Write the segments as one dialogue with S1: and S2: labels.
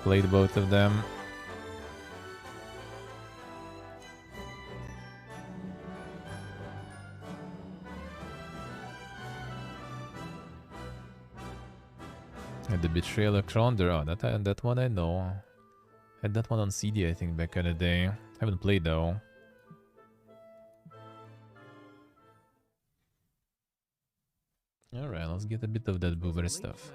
S1: played both of them. The Betrayal of Krondor. Oh, that one I know. Had that one on CD, I think, back in the day. Haven't played though. Alright, let's get a bit of that boober stuff.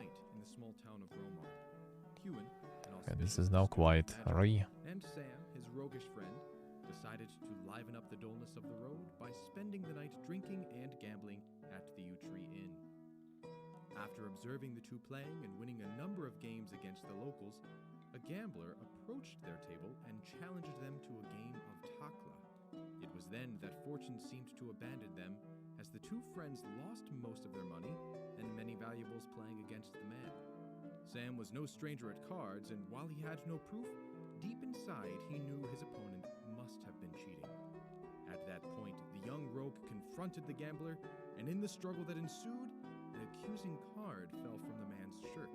S1: Yeah, this is now quite Ray.
S2: And Sam, his roguish friend, decided to liven up the dullness of the road by spending the night drinking and gambling at the Yew Tree Inn. After observing the two playing and winning a number of games against the locals, a gambler approached their table and challenged them to a game of takla. It was then that fortune seemed to abandon them, as the two friends lost most of their money and many valuables playing against the man. Sam was no stranger at cards, and while he had no proof, deep inside he knew his opponent must have been cheating. At that point, the young rogue confronted the gambler, and in the struggle that ensued, an accusing card fell from the man's shirt.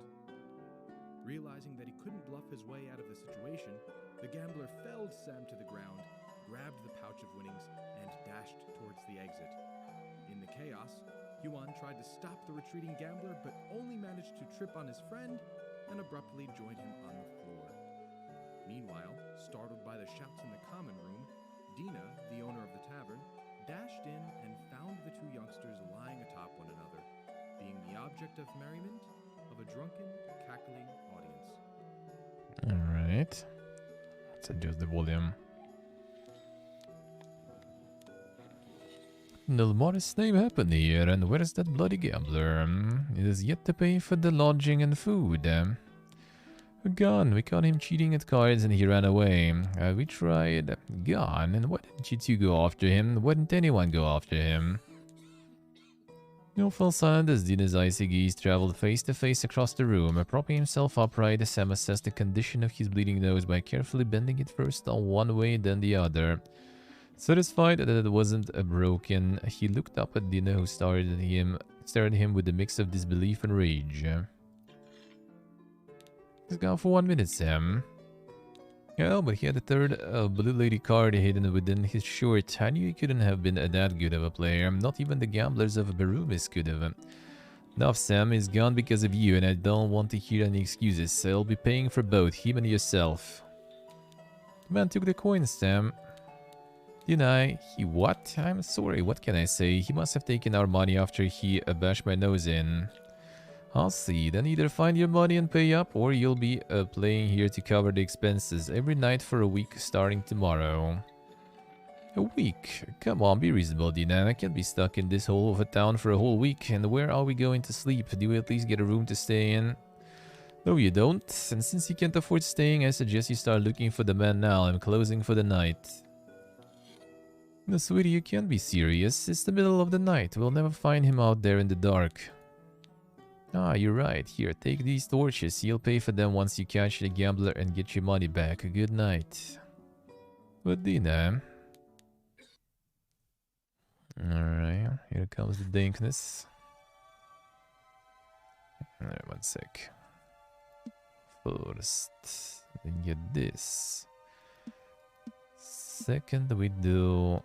S2: Realizing that he couldn't bluff his way out of the situation, the gambler felled Sam to the ground, grabbed the pouch of winnings, and dashed towards the exit. In the chaos, Yuan tried to stop the retreating gambler, but only managed to trip on his friend and abruptly joined him on the floor. Meanwhile, startled by the shouts in the common room, Dina, the owner of the tavern, dashed in and found the two youngsters lying atop one another, being the object of merriment of a drunken, cackling audience.
S1: Alright. Let's adjust the volume. No more name happened here, and where's that bloody gambler? It is yet to pay for the lodging and food. Gone. We caught him cheating at cards and he ran away. We tried. Gone. And why didn't you two go after him? Why didn't anyone go after him? No fell silent as Dina's icy gaze traveled face to face across the room. Propping himself upright, Sam assessed the condition of his bleeding nose by carefully bending it first on one way, then the other. Satisfied that it wasn't broken, he looked up at Dina, who stared at him with a mix of disbelief and rage. Just gone for 1 minute, Sam. Yeah, but he had a third blue lady card hidden within his shirt. I knew he couldn't have been that good of a player. Not even the gamblers of Barumis could have. Enough, Sam. He's gone because of you, and I don't want to hear any excuses. I'll be paying for both, him and yourself. The man took the coins, Sam. Deny. He what? I'm sorry, what can I say? He must have taken our money after he bashed my nose in. I'll see. Then either find your money and pay up, or you'll be playing here to cover the expenses every night for a week starting tomorrow. A week? Come on, be reasonable, Dina. I can't be stuck in this hole of a town for a whole week. And where are we going to sleep? Do we at least get a room to stay in? No, you don't. And since you can't afford staying, I suggest you start looking for the man now. I'm closing for the night. No, sweetie, you can't be serious. It's the middle of the night. We'll never find him out there in the dark. Ah, you're right. Here, take these torches. You'll pay for them once you catch the gambler and get your money back. Good night. But Dina... Alright, here comes the dankness. Alright, 1 sec. First, we get this. Second, we do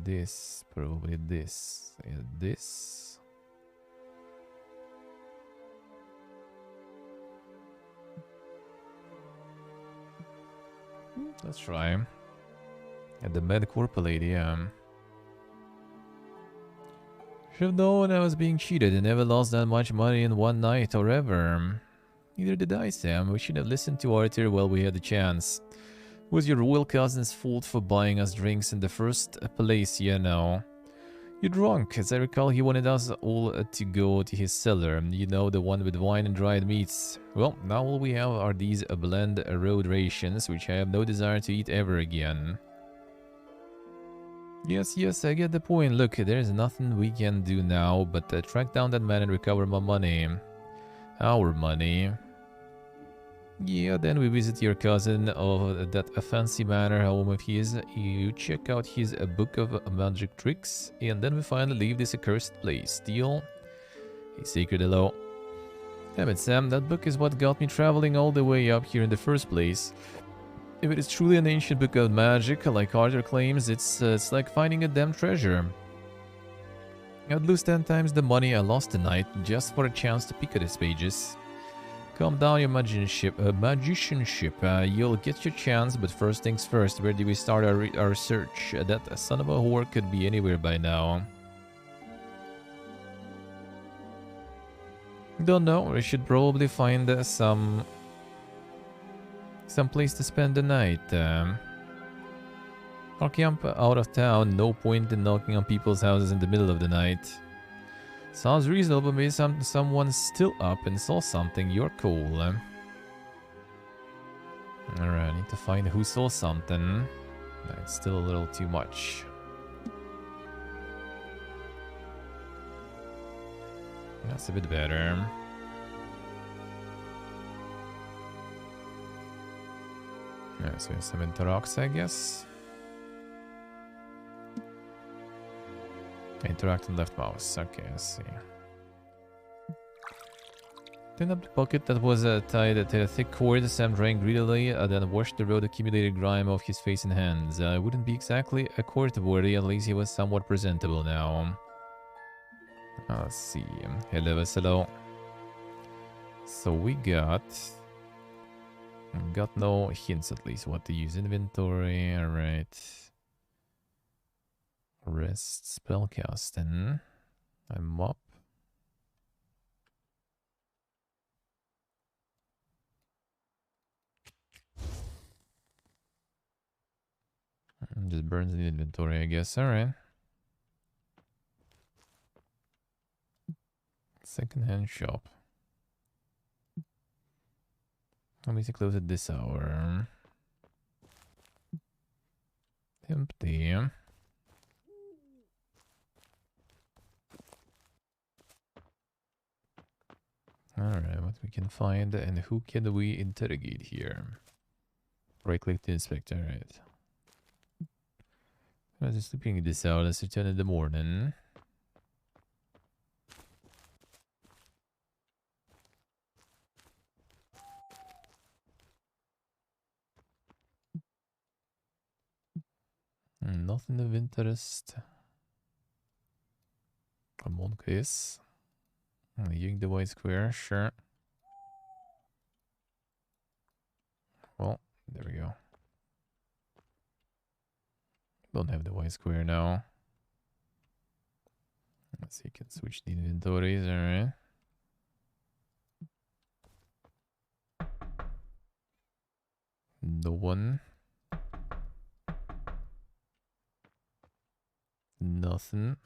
S1: this, probably this, and this. Let's try. At the Mad Corp lady, Should have known I was being cheated and never lost that much money in one night or ever. Neither did I, Sam. We should have listened to Arthur while we had the chance. It was your royal cousin's fault for buying us drinks in the first place, you know. You're drunk. As I recall, he wanted us all to go to his cellar. You know, the one with wine and dried meats. Well, now all we have are these bland road rations, which I have no desire to eat ever again. Yes, I get the point. Look, there's nothing we can do now but track down that man and recover my money. Our money. Yeah, then we visit your cousin of that fancy manor home of his. You check out his book of magic tricks, and then we finally leave this accursed place. Deal? A sacred hello. Damn it, Sam, that book is what got me traveling all the way up here in the first place. If it is truly an ancient book of magic, like Arthur claims, it's like finding a damn treasure. I'd lose 10 times the money I lost tonight just for a chance to peek at its pages. Calm down your magicianship. You'll get your chance, but first things first, where do we start our search? That son of a whore could be anywhere by now. Don't know, we should probably find some place to spend the night. Our camp out of town, no point in knocking on people's houses in the middle of the night. Sounds reasonable, maybe someone's still up and saw something. You're cool. Alright, I need to find who saw something. That's still a little too much. That's a bit better. Yeah, so some interacts, I guess. Interact and left mouse. Okay, I see. Turn up the pocket that was tied to a thick cord. Sam drank greedily, then washed the road accumulated grime off his face and hands. Wouldn't be exactly a court worthy, at least he was somewhat presentable now. Let's see. Hello. So we got no hints at least what to use. Inventory, alright. Rest, spellcasting. I'm up. Just burns in the inventory, I guess. Alright. Second-hand shop. Let me close at this hour. Empty. Alright, what we can find and who can we interrogate here? Right click to inspect, alright. I was just sleeping this out, let's return in the morning. Nothing of interest. Come on, Chris. Using the white square, sure. Well, there we go. Don't have the white square now. Let's see, you can switch the inventories, alright. No one. Nothing.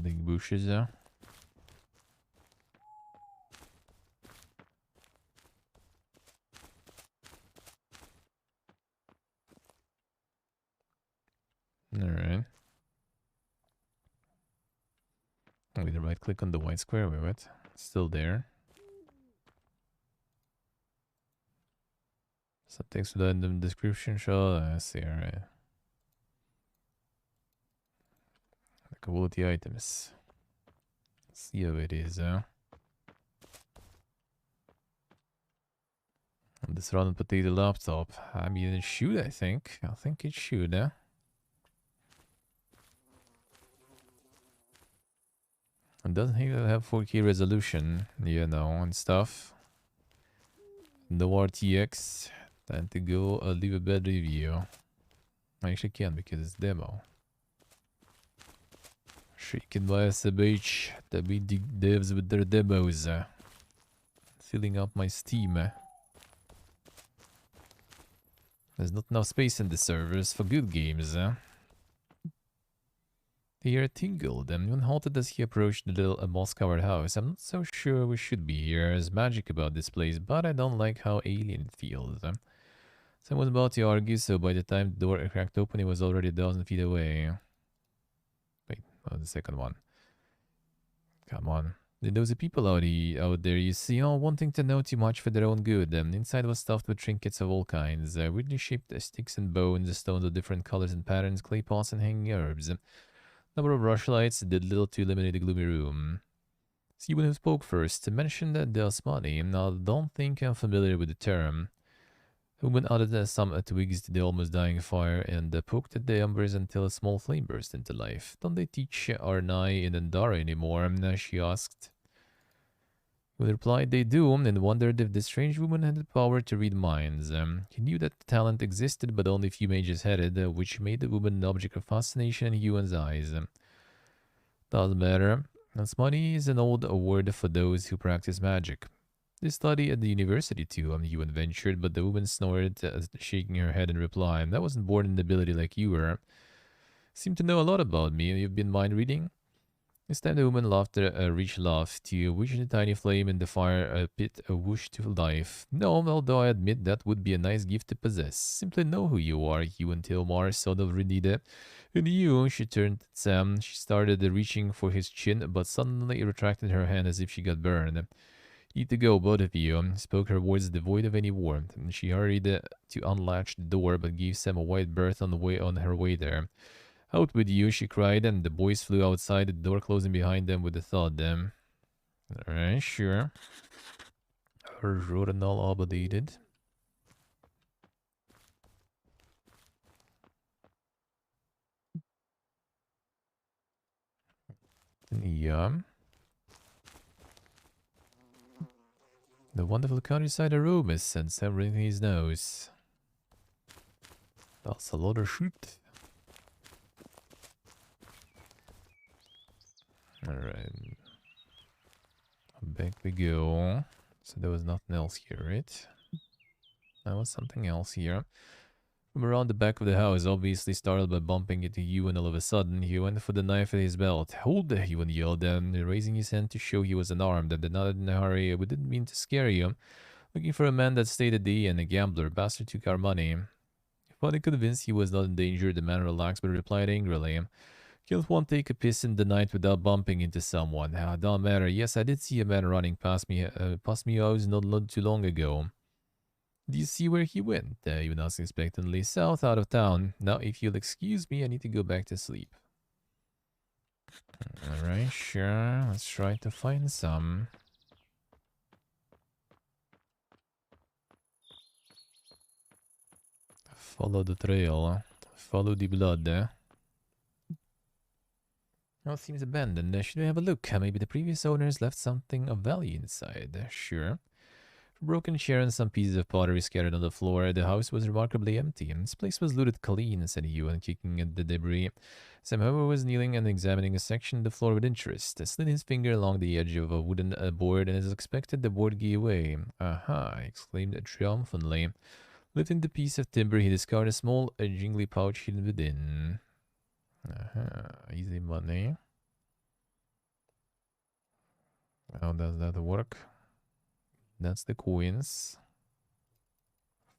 S1: Big bushes there. Alright. With the right click on the white square, wait, what? Still there. Some text without the description show. I see, alright. The quality items. Let's see how it is, This round potato laptop. I mean, it should, I think. I think it should, It doesn't even have 4K resolution, you know, and stuff. No RTX. Time to go leave a bad review. I actually can because it's demo. Sure, you can buy us a beach. The big devs with their demos. Filling up my Steam. There's not enough space in the servers for good games. The air tingled, and when halted as he approached the little moss-covered house. I'm not so sure we should be here. There's magic about this place, but I don't like how alien it feels. Someone was about to argue, so by the time the door cracked open, he was already 1,000 feet away. Wait, oh, the second one. Come on. There was people out there, you see, all wanting to know too much for their own good. Inside was stuffed with trinkets of all kinds. Weirdly shaped sticks and bones, stones of different colors and patterns, clay pots and hanging herbs. Number of rushlights did little to eliminate the gloomy room. See, when who spoke first mentioned the Osmani. Now, don't think I'm familiar with the term. Woman added some twigs to the almost dying fire and poked at the embers until a small flame burst into life. Don't they teach Arnai in Andara anymore? She asked. He replied they do, and wondered if the strange woman had the power to read minds. He knew that the talent existed, but only few mages had it, which made the woman an object of fascination in Yuan's eyes. Doesn't matter. Asmani is an old word for those who practice magic. They study at the university too, Yuan ventured, but the woman snorted, shaking her head in reply. I wasn't born in nobility like you were. Seem to know a lot about me. You've been mind reading? This time the woman laughed a rich laugh to which the tiny flame in the fire pit whooshed to life. No, although I admit that would be a nice gift to possess. Simply know who you are, you and Tilmar, son of Renida. And you, she turned to Sam. She started reaching for his chin, but suddenly retracted her hand as if she got burned. Need to go, both of you, spoke her words devoid of any warmth. She hurried to unlatch the door, but gave Sam a wide berth on her way there. Out with you, she cried, and the boys flew outside, the door closing behind them with a thud. Alright, sure. Her Rodanal obligated. Yeah. The wonderful countryside Aromas, said Sam wringing his nose. That's a lot of shit. Alright. Back we go. So there was nothing else here, right? There was something else here. From around the back of the house, obviously startled by bumping into Ewan all of a sudden, he went for the knife at his belt. Hold there, Ewan yelled, raising his hand to show he was unarmed, and nodded in a hurry. We didn't mean to scare you. Looking for a man that stayed at the inn, a gambler. Bastard took our money. Finally convinced he was not in danger, the man relaxed but replied angrily. Can't one take a piss in the night without bumping into someone? Don't matter. Yes, I did see a man running past me house not too long ago. Do you see where he went? Ewan asked expectantly. South, out of town. Now, if you'll excuse me, I need to go back to sleep. Alright, sure. Let's try to find some. Follow the trail. Follow the blood. Well, it seems abandoned. Should we have a look? Maybe the previous owners left something of value inside. Sure. A broken chair and some pieces of pottery scattered on the floor. The house was remarkably empty. This place was looted clean, said Ewan, kicking at the debris. Sam, however, was kneeling and examining a section of the floor with interest. Slid his finger along the edge of a wooden board, and as expected, the board gave way. Aha! Exclaimed triumphantly. Lifting the piece of timber, he discarded a small, jingly pouch hidden within. Easy money. How does that work? That's the coins.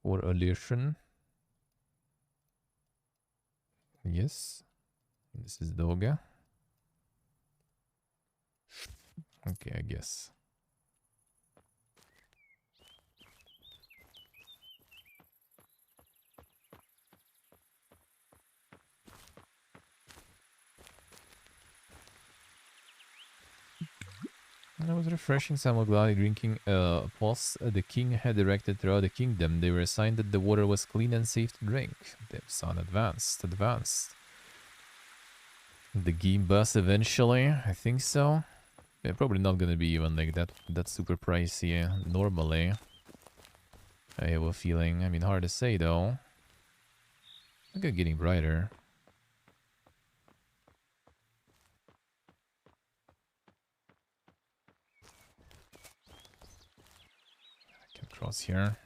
S1: For illusion. Yes. This is Doga. Okay, I guess. It was refreshing, somewhat gladly drinking a pulse the king had erected throughout the kingdom. They were assigned that the water was clean and safe to drink. They sound advanced. The game bus eventually, I think so. They're probably not gonna be even like that super pricey normally. I have a feeling. I mean, hard to say though. Look at getting brighter. Cross here.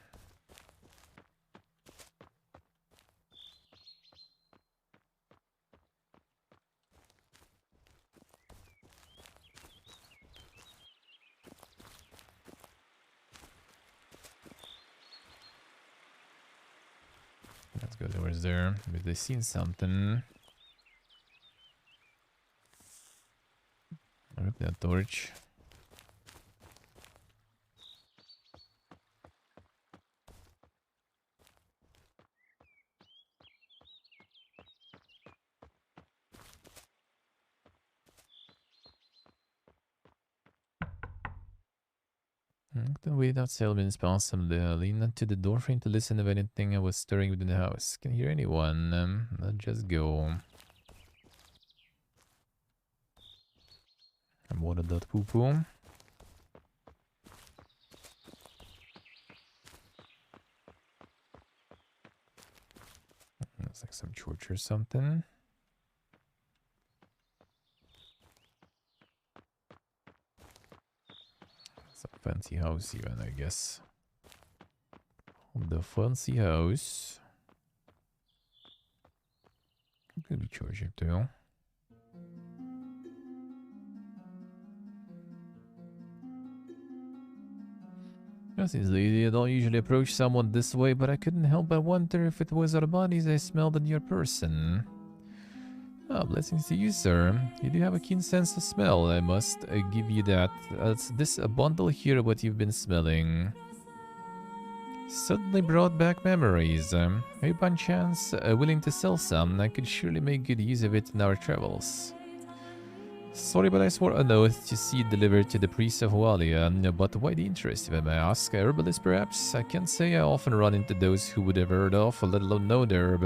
S1: Let's go towards there. Maybe they seen something. I rip that torch. Then wait outside Selvin's possibly. Lean to the doorframe to listen if anything was stirring within the house. Can hear anyone? Let's just go. I'm water.poo-poo. Looks like some church or something. Some fancy house even, I guess. The fancy house. Could be church here too. Yes, this lady, I don't usually approach someone this way, but I couldn't help but wonder if it was our bodies I smelled in your person. Ah, blessings to you, sir. You do have a keen sense of smell, I must give you that. This bundle here, what you've been smelling. Suddenly brought back memories. Are you by chance willing to sell some? I could surely make good use of it in our travels. Sorry, but I swore an oath to see it delivered to the priest of Walia. But why the interest, if I may ask? Herbalist, perhaps? I can't say I often run into those who would have heard of, or let alone know the herb.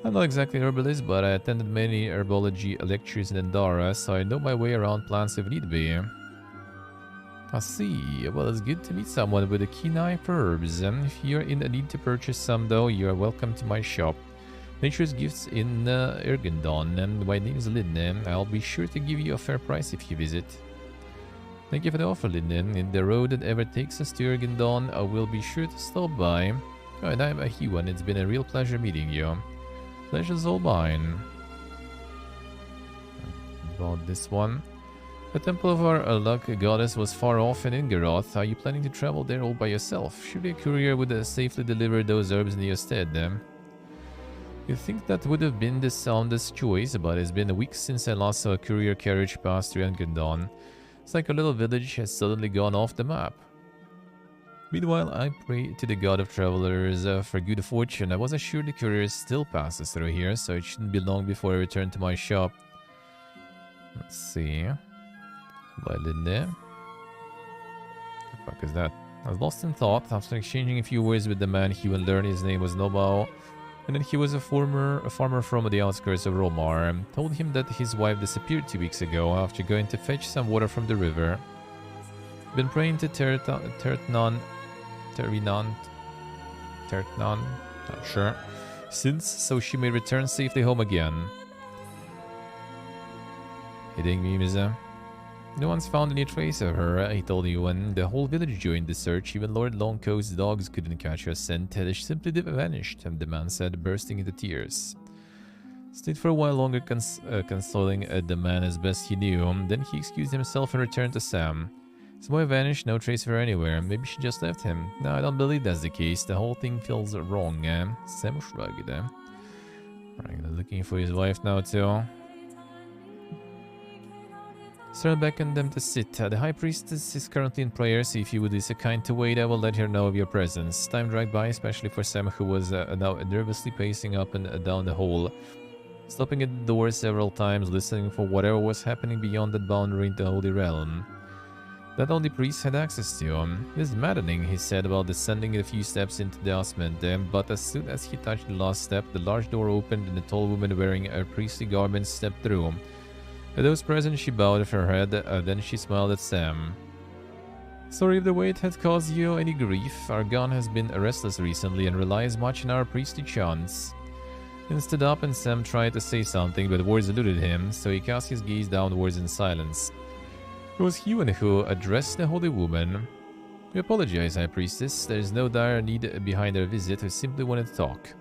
S1: I'm not exactly an herbalist, but I attended many herbology lectures in Endara, so I know my way around plants if need be. I see. Well, it's good to meet someone with a keen eye for herbs. If you're in a need to purchase some, though, you are welcome to my shop. Nature's Gifts in Ergendon, and my name is Lynn. I'll be sure to give you a fair price if you visit. Thank you for the offer, Lynn. In the road that ever takes us to Ergendon, I will be sure to stop by. Oh, and I'm Ahiwan. It's been a real pleasure meeting you. Pleasure's all mine. About this one. The temple of our luck goddess was far off in Ingaroth. Are you planning to travel there all by yourself? Surely a courier would safely deliver those herbs in your stead. You'd think that would have been the soundest choice, but it's been a week since I last saw a courier carriage pass through Engerdon. It's like a little village has suddenly gone off the map. Meanwhile, I pray to the god of travelers for good fortune. I wasn't sure the courier still passes through here, so it shouldn't be long before I return to my shop. Let's see. By Linde. The fuck is that? I was lost in thought after exchanging a few words with the man. He would learn his name was Nobao. And then he was a farmer from the outskirts of Romar. Told him that his wife disappeared 2 weeks ago after going to fetch some water from the river. Been praying to Tertnan, not sure, since, so she may return safely home again. Hitting me, Miza. No one's found any trace of her, he told you, when the whole village joined the search. Even Lord Longcoat's dogs couldn't catch her scent. She simply vanished, the man said, bursting into tears. Stayed for a while longer, consoling the man as best he knew. Then he excused himself and returned to Sam. His wife vanished, no trace of her anywhere. Maybe she just left him. No, I don't believe that's the case. The whole thing feels wrong. Sam shrugged. Alright, looking for his wife now too. Sir beckoned them to sit. The High Priestess is currently in prayer, so if you would be so kind to wait, I will let her know of your presence. Time dragged by, especially for Sam, who was now nervously pacing up and down the hall, stopping at the door several times, listening for whatever was happening beyond that boundary into the Holy Realm. That only priests had access to. It is maddening, he said, while descending a few steps into the osment. But as soon as he touched the last step, the large door opened and a tall woman wearing a priestly garment stepped through. To those present, she bowed her head, then she smiled at Sam. Sorry if the wait had caused you any grief. Our gun has been restless recently and relies much on our priestly chants. He stood up and Sam tried to say something, but words eluded him, so he cast his gaze downwards in silence. It was Hewan who addressed the holy woman. We apologize, High Priestess. There is no dire need behind our visit. We simply wanted to talk.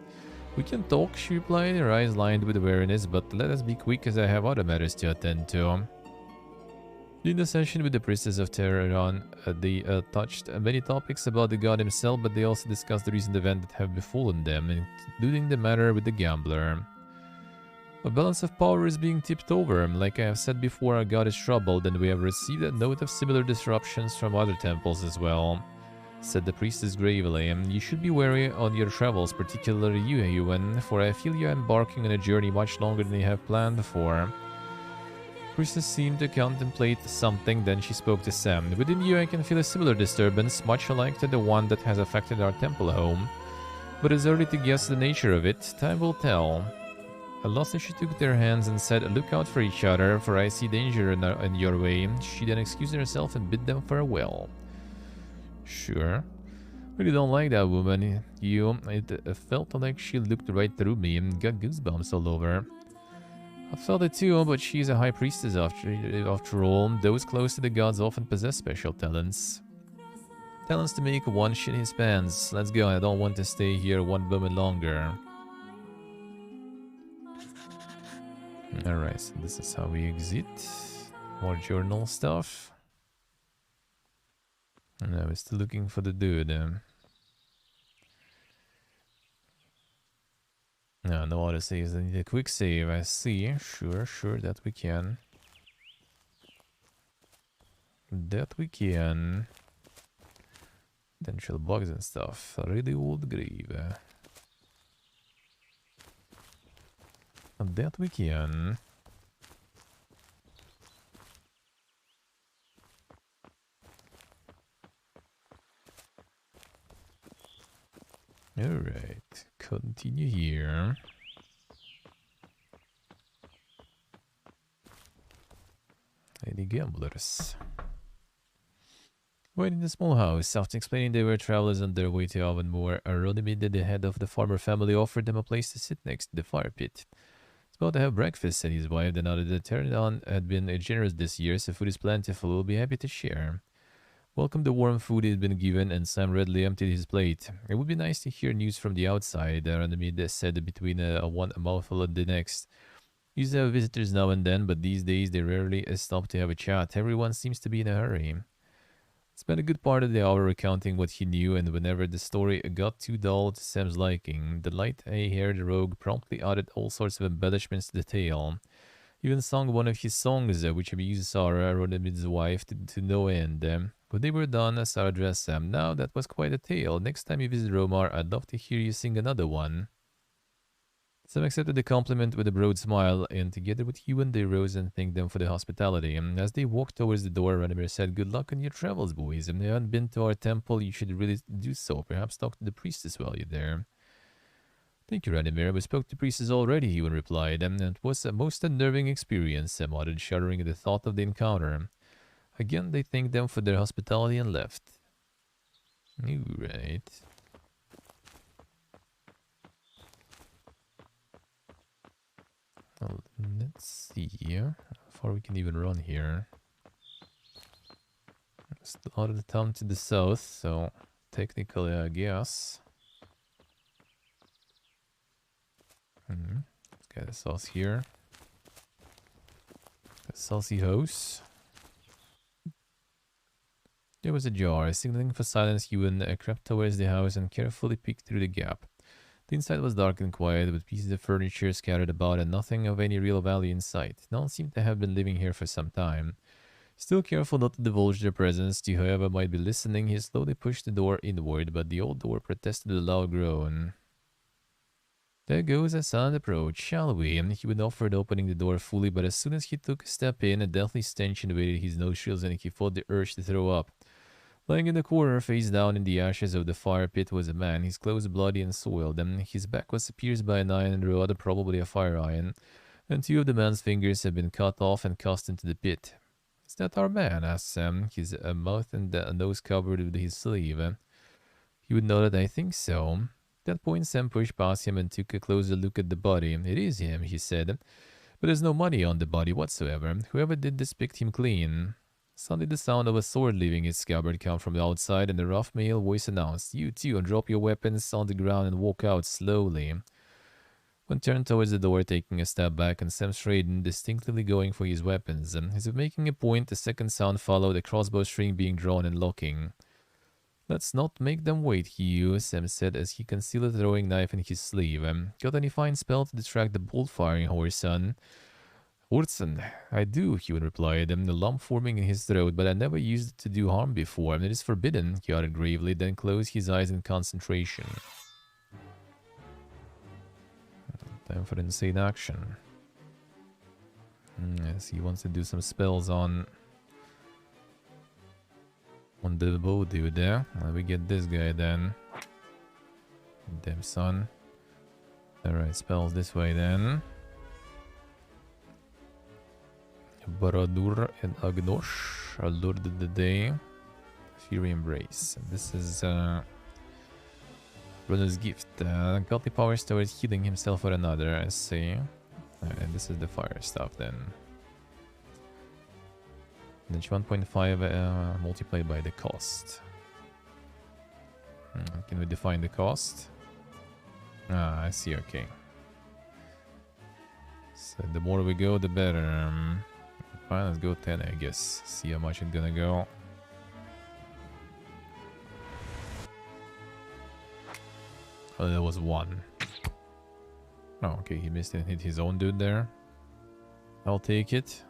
S1: We can talk, she replied, her eyes lined with weariness, but let us be quick as I have other matters to attend to. During the session with the Priestess of Terran, they touched many topics about the god himself, but they also discussed the recent events that have befallen them, including the matter with the gambler. A balance of power is being tipped over. Like I have said before, our god is troubled, and we have received a note of similar disruptions from other temples as well, said the priestess gravely. You should be wary on your travels, particularly you, Ewan, for I feel you are embarking on a journey much longer than you have planned for. Priestess seemed to contemplate something, then she spoke to Sam. Within you, I can feel a similar disturbance, much alike to the one that has affected our temple home. But it's early to guess the nature of it. Time will tell. She took their hands and said, "Look out for each other, for I see danger in your way." She then excused herself and bid them farewell. Sure. Really don't like that woman. It felt like she looked right through me and got goosebumps all over. I felt it too, but she's a high priestess after all. Those close to the gods often possess special talents. Talents to make one shit his pants. Let's go, I don't want to stay here one moment longer. Alright, so this is how we exit. More journal stuff. No, we're still looking for the dude. No auto saves. I need a quick save. I see. Sure, that we can. That we can. Potential bugs and stuff. A really old grave. That we can. Alright, continue here. Any gamblers? Waiting in the small house, after explaining they were travelers on their way to Avonmore, Aronimid, the head of the farmer family, offered them a place to sit next to the fire pit. It's about to have breakfast, said his wife. Then added that Pterodon had been generous this year, so food is plentiful. We'll be happy to share. Welcomed the warm food he had been given, and Sam readily emptied his plate. It would be nice to hear news from the outside, Aronimid said between a mouthful and the next. Used to have visitors now and then, but these days they rarely stop to have a chat. Everyone seems to be in a hurry. Spent a good part of the hour recounting what he knew, and whenever the story got too dull to Sam's liking, the light-haired rogue promptly added all sorts of embellishments to the tale. Even sung one of his songs, which amused Sarah, Aronimid's wife, to no end. When they were done, Sarah addressed Sam. "Now, that was quite a tale. Next time you visit Romar, I'd love to hear you sing another one." Sam accepted the compliment with a broad smile, and together with Ewan, they rose and thanked them for the hospitality. As they walked towards the door, Ranimir said, "Good luck on your travels, boys. If you haven't been to our temple, you should really do so. Perhaps talk to the priestess while you're there." "Thank you, Ranimir. We spoke to priestess already," Ewan replied, "and it was a most unnerving experience," Sam added, shuddering at the thought of the encounter. Again, they thanked them for their hospitality and left. Alright. Well, let's see how far we can even run here. It's out of the town to the south, so technically I guess. Let's get a sauce here. A saucy house. There was a jar. Signaling for silence, Ewan crept towards the house and carefully peeked through the gap. The inside was dark and quiet, with pieces of furniture scattered about and nothing of any real value in sight. No one seemed to have been living here for some time. Still careful not to divulge their presence to whoever might be listening, he slowly pushed the door inward, but the old door protested with a loud groan. "There goes a silent approach, shall we?" Ewan offered, opening the door fully, but as soon as he took a step in, a deathly stench invaded his nostrils and he fought the urge to throw up. Lying in the corner, face down in the ashes of the fire pit, was a man, his clothes bloody and soiled. His back was pierced by an iron rod, probably a fire iron, and two of the man's fingers had been cut off and cast into the pit. "Is that our man?" asked Sam, his mouth and nose covered with his sleeve. He would nodded. "I think so." At that point, Sam pushed past him and took a closer look at the body. "It is him," he said, "but there's no money on the body whatsoever. Whoever did this picked him clean." Suddenly the sound of a sword leaving its scabbard came from the outside, and a rough male voice announced, "You two, drop your weapons on the ground and walk out slowly." One turned towards the door, taking a step back, and Sam straightened, distinctly going for his weapons. As if making a point, the second sound followed, a crossbow string being drawn and locking. "Let's not make them wait, Hugh," Sam said as he concealed a throwing knife in his sleeve. "Got any fine spell to distract the bolt-firing horse, son?" "Orson, I do," Ewan replied, the lump forming in his throat, "but I never used it to do harm before. It is forbidden," he added gravely, then closed his eyes in concentration. Time for insane action. Yes, he wants to do some spells on the bow dude there. Let me get this guy then. Damn son. Alright, spells this way then. Baradur and Agnosh. Allure the day. Fury Embrace. And this is Brother's Gift. Godly powers towards healing himself or another, I see. And this is the fire stuff then. And then 1.5 multiplied by the cost. Can we define the cost? Ah, I see, okay. So the more we go, the better. Fine, let's go 10, I guess. See how much it's gonna go. Oh, that was 1. Oh, okay, he missed and hit his own dude there. I'll take it.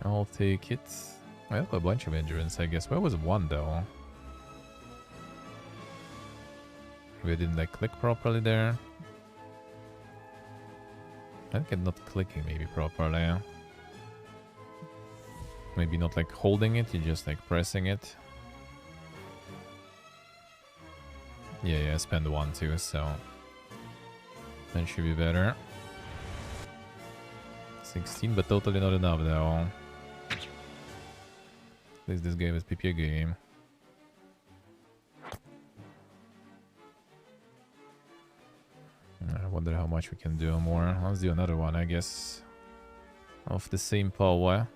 S1: I'll take it. I have a bunch of endurance, I guess. Where was 1 though? We didn't like click properly there. I think I'm not clicking maybe properly. Maybe not like holding it, you're just like pressing it. Yeah, I spend 1 too, so that should be better. 16, but totally not enough though. At least this game is PP game. I wonder how much we can do more. Let's do another one, I guess. Of the same power.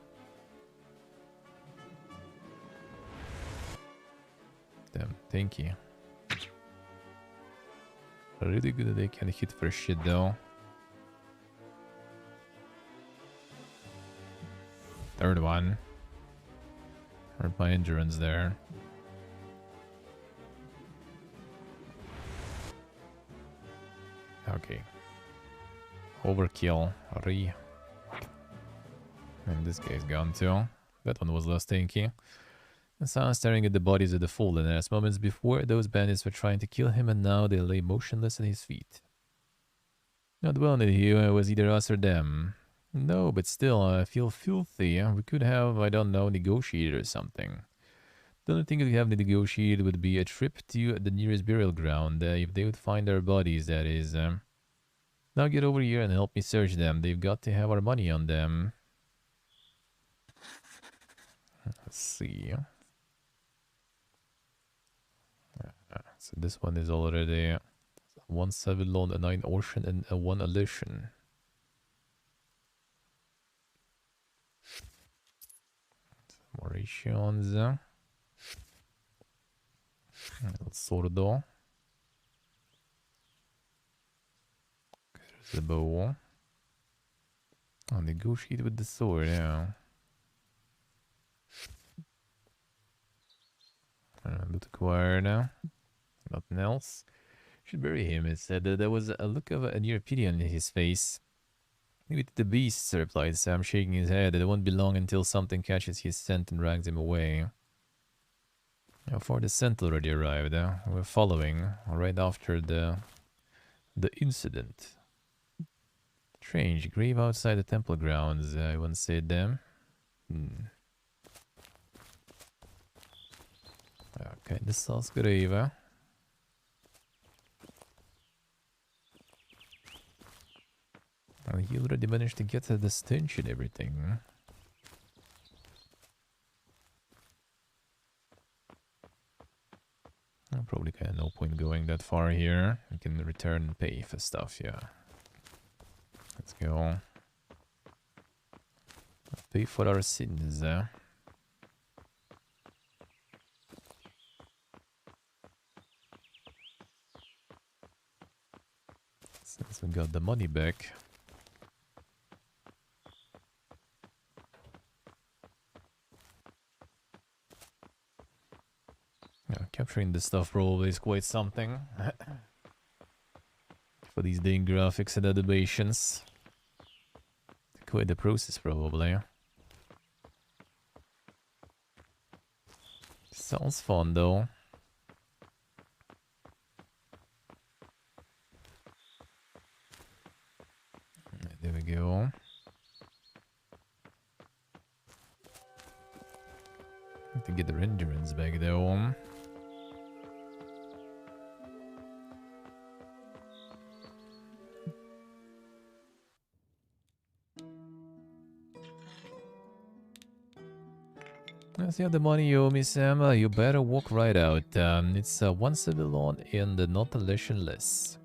S1: Damn, thank you. Really good that they can hit for shit though. Third one. Hurt my endurance there. Okay. Overkill. Re. And this guy's gone too. That one was less tanky. Hassan staring at the bodies of the fallen as moments before those bandits were trying to kill him and now they lay motionless at his feet. Not well, Nidhu, it was either us or them. No, but still, I feel filthy. We could have, I don't know, negotiated or something. The only thing we have to negotiate would be a trip to the nearest burial ground, if they would find our bodies, that is. Now get over here and help me search them. They've got to have our money on them. Let's see. So this one is already 1 Savilon, a 9 Ocean, and a 1 Elision. Mauritians. El Sordo. There's the bow. I'll negotiate with the sword, yeah. Loot acquired now. Nothing else. Should bury him. It said that there was a look of an European in his face. Maybe the beast, replied Sam, shaking his head. It won't be long until something catches his scent and drags him away. How far the scent already arrived. We're following right after the incident. Strange. Grave outside the temple grounds. I once said them. Okay, this is grave. He already managed to get the stench and everything. Probably kind of no point going that far here. We can return and pay for stuff, yeah. Let's go. Pay for our sins. Since we got the money back. Yeah, capturing this stuff probably is quite something. For these dang graphics and animations. Quite the process probably. Sounds fun though. go. Have to get their endurance back though. As you have the money you owe me, Sam, you better walk right out. It's once a loan in the not lesionless.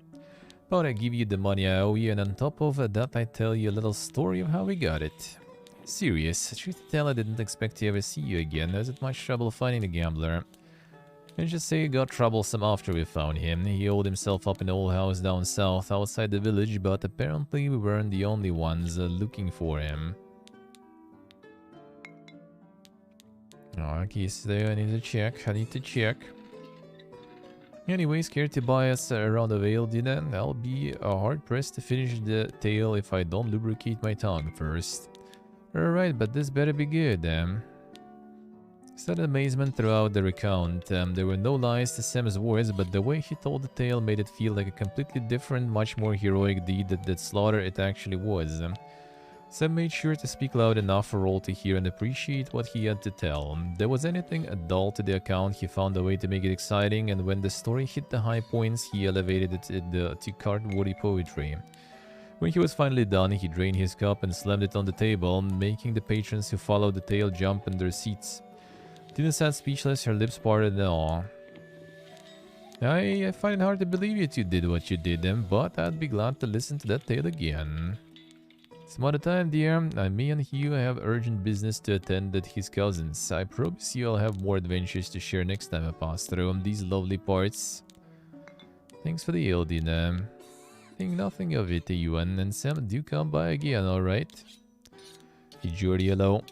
S1: But I give you the money I owe you, and on top of that I tell you a little story of how we got it. Serious, truth to tell I didn't expect to ever see you again. There wasn't much trouble finding the gambler. Let's just say it got troublesome after we found him. He holed himself up in an old house down south outside the village, but apparently we weren't the only ones looking for him. Oh, he's there. I need to check. Anyway, scared to buy us a round of ale, didn't? I'll be hard-pressed to finish the tale if I don't lubricate my tongue first. Alright, but this better be good. Sudden amazement throughout the recount. There were no lies to Sam's words, but the way he told the tale made it feel like a completely different, much more heroic deed that slaughter it actually was. Sam made sure to speak loud enough for all to hear and appreciate what he had to tell. There was anything dull to the account, he found a way to make it exciting, and when the story hit the high points, he elevated it to card-worthy poetry. When he was finally done, he drained his cup and slammed it on the table, making the patrons who followed the tale jump in their seats. Tina sat speechless, her lips parted in awe. I find it hard to believe you two did what you did, but I'd be glad to listen to that tale again. Some other time, dear. Me and Hugh have urgent business to attend at his cousin's. I promise you I'll have more adventures to share next time I pass through these lovely parts. Thanks for the ale, Dina. Think nothing of it, Ewan, and Sam, do come by again, alright? Hey, Jordy, hello.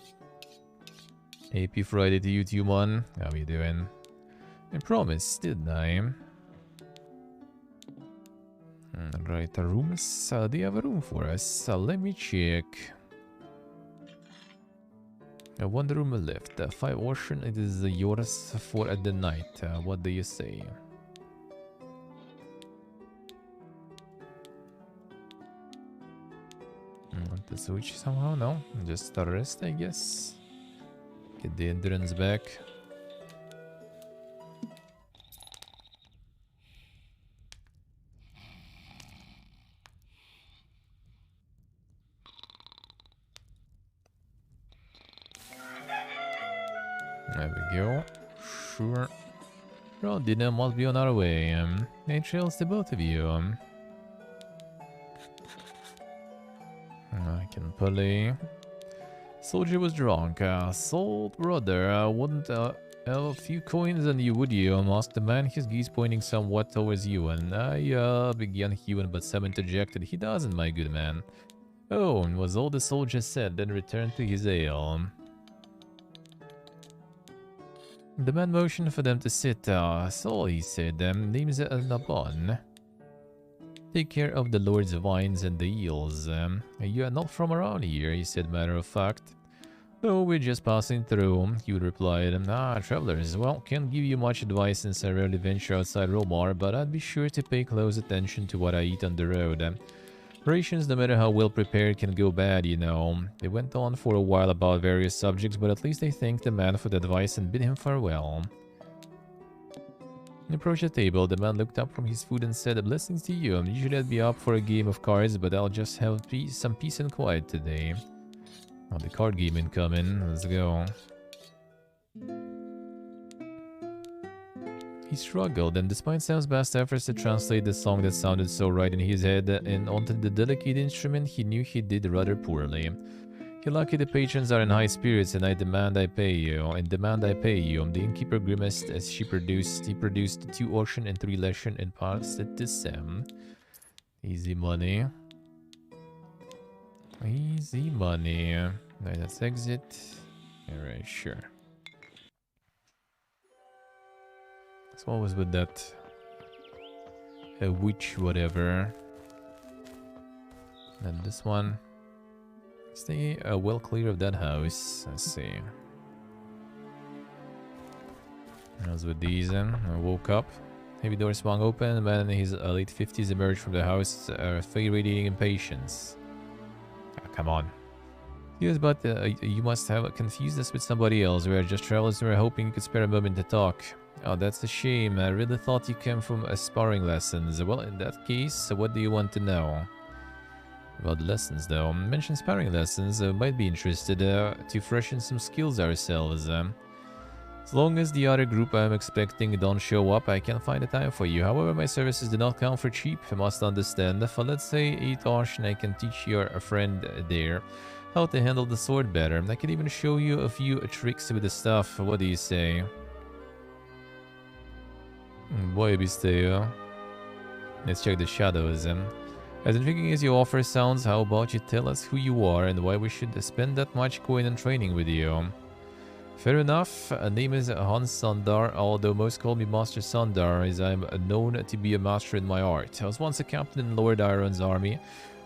S1: Happy Friday to you too, man. How you doing? I promised, didn't I? Right, rooms. Do you have a room for us? Let me check. One room left. 5 ocean. It is yours for the night. What do you say? Want to switch somehow? No? Just a rest, I guess. Get the endurance back. There we go. Sure. Well, dinner must be on our way. Hey, trails to both of you. I can pulley. Soldier was drunk. Sold brother. Wouldn't have a few coins on you, would you? Asked the man, his gaze pointing somewhat towards Ewan. Began Ewan, but Sam interjected. He doesn't, my good man. Oh, was all the soldier said, then returned to his ale. The man motioned for them to sit. So he said, name's Nabon. Take care of the Lord's vines and the eels. You are not from around here, he said, matter of fact. No, we're just passing through, he replied. Travelers. Well, can't give you much advice since I rarely venture outside Romar, but I'd be sure to pay close attention to what I eat on the road. Rations, no matter how well prepared, can go bad, you know. They went on for a while about various subjects, but at least they thanked the man for the advice and bid him farewell. He approached the table. The man looked up from his food and said, "Blessings to you. Usually I'd be up for a game of cards, but I'll just have some peace and quiet today." Oh, the card game incoming. Let's go. He struggled, and despite Sam's best efforts to translate the song that sounded so right in his head and onto the delicate instrument, he knew he did rather poorly. You're lucky the patrons are in high spirits, and I demand I pay you. The innkeeper grimaced as he produced 2 ocean and 3 lesson and passed it to Sam. Easy money. Easy money. Alright, let's exit. Alright, sure. So what was with that? A witch, whatever. And this one. Stay well clear of that house. Let's see. As with these, I woke up. Heavy door swung open. A man in his late 50s emerged from the house, radiating impatience. come on. Yes, but you must have confused us with somebody else. We are just travelers who are hoping you could spare a moment to talk. Oh, that's a shame. I really thought you came from sparring lessons. Well, in that case, what do you want to know? About lessons, though. Mention sparring lessons. Might be interested to freshen some skills ourselves. As long as the other group I'm expecting don't show up, I can find a time for you. However, my services do not count for cheap. You must understand. For let's say 8 Ocean, I can teach your friend there how to handle the sword better. I can even show you a few tricks with the stuff. What do you say? Boy, let's check the shadows. As intriguing as your offer sounds, how about you tell us who you are and why we should spend that much coin on training with you? Fair enough. Name is Hans Sandar, although most call me Master Sandar, as I'm known to be a master in my art. I was once a captain in Lord Iron's army,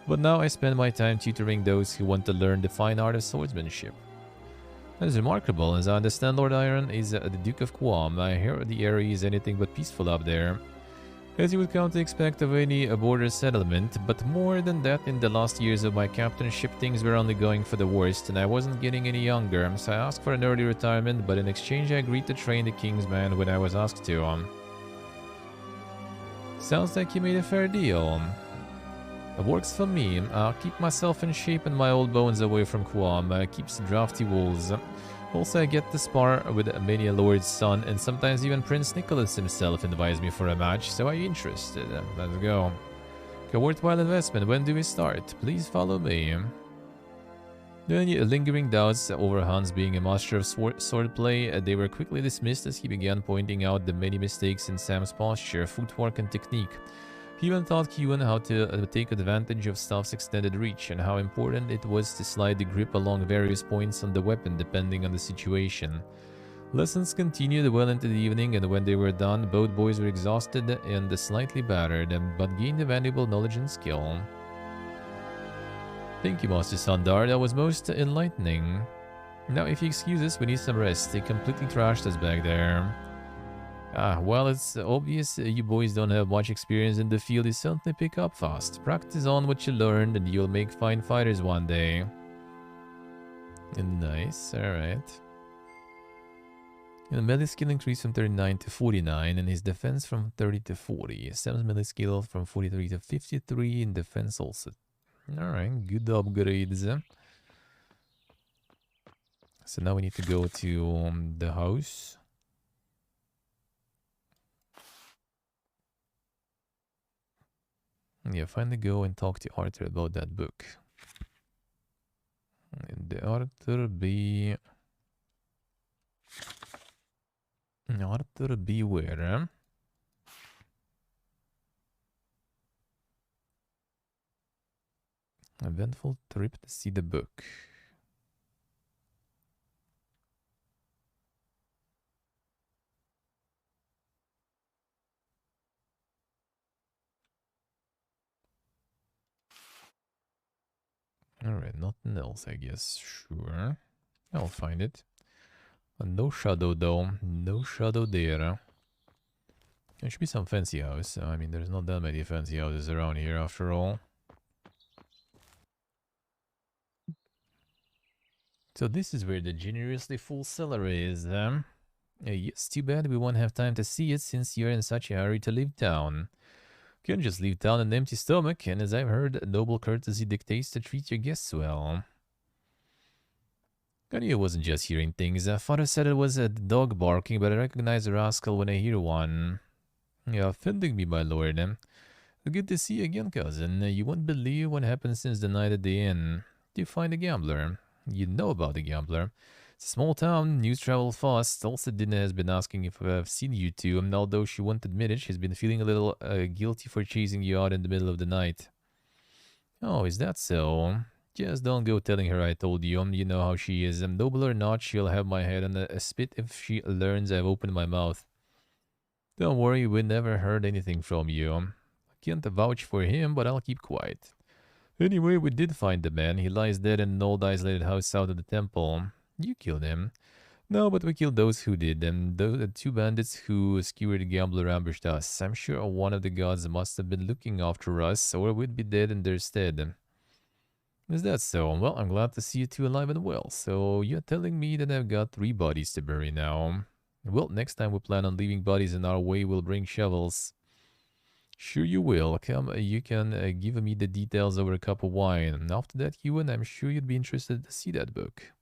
S1: but now I spend my time tutoring those who want to learn the fine art of swordsmanship. That is remarkable. As I understand, Lord Iron is the Duke of Guam. I hear the area is anything but peaceful up there, as you would come to expect of any border settlement, but more than that, in the last years of my captainship, things were only going for the worst, and I wasn't getting any younger, so I asked for an early retirement, but in exchange I agreed to train the King's man when I was asked to. Sounds like you made a fair deal. It works for me. I'll keep myself in shape and my old bones away from Guam. Keeps drafty wolves. Also, I get to spar with many a lord's son, and sometimes even Prince Nicholas himself invites me for a match, so are you interested? Let's go. A worthwhile investment. When do we start? Please follow me. Any lingering doubts over Hans being a master of swordplay, they were quickly dismissed as he began pointing out the many mistakes in Sam's posture, footwork, and technique. He even taught Kewin how to take advantage of Staff's extended reach and how important it was to slide the grip along various points on the weapon depending on the situation. Lessons continued well into the evening, and when they were done, both boys were exhausted and slightly battered, but gained a valuable knowledge and skill. Thank you, Master Sandar. That was most enlightening. Now, if you excuse us, we need some rest. They completely trashed us back there. Well, it's obvious you boys don't have much experience in the field. You certainly pick up fast. Practice on what you learned and you'll make fine fighters one day. Nice, alright. Melee skill increased from 39 to 49 and his defense from 30 to 40. Sam's melee skill from 43 to 53 and defense also. Alright, good upgrades. So now we need to go to the house. Yeah, finally go and talk to Arthur about that book. And the Arthur B. Arthur B. where? Eventful trip to see the book. Alright, nothing else, I guess. Sure. I'll find it. No shadow, though. No shadow there. There should be some fancy house. I mean, there's not that many fancy houses around here, after all. So this is where the generously full cellar is. Yes, too bad we won't have time to see it since you're in such a hurry to leave town. Can't just leave town on an empty stomach, and as I've heard, noble courtesy dictates to treat your guests well. I knew I wasn't just hearing things. Father said it was a dog barking, but I recognize a rascal when I hear one. Yeah, offending me, my lord. Good to see you again, cousin. You won't believe what happened since the night at the inn. Do you find a gambler? You know about the gambler. It's a small town, news travel fast. Also, Dina has been asking if I've seen you two, and although she won't admit it, she's been feeling a little guilty for chasing you out in the middle of the night. Oh, is that so? Just don't go telling her I told you. You know how she is. Noble or not, she'll have my head on a spit if she learns I've opened my mouth. Don't worry, we never heard anything from you. I can't vouch for him, but I'll keep quiet. Anyway, we did find the man. He lies dead in an old isolated house south of the temple. You killed him. No, but we killed those who did. And the two bandits who skewered the gambler ambushed us. I'm sure one of the gods must have been looking after us, or we'd be dead in their stead. Is that so? Well, I'm glad to see you two alive and well. So, you're telling me that I've got 3 bodies to bury now. Well, next time we plan on leaving bodies in our way, we'll bring shovels. Sure you will. Come, you can give me the details over a cup of wine. And after that, Ewan, I'm sure you'd be interested to see that book.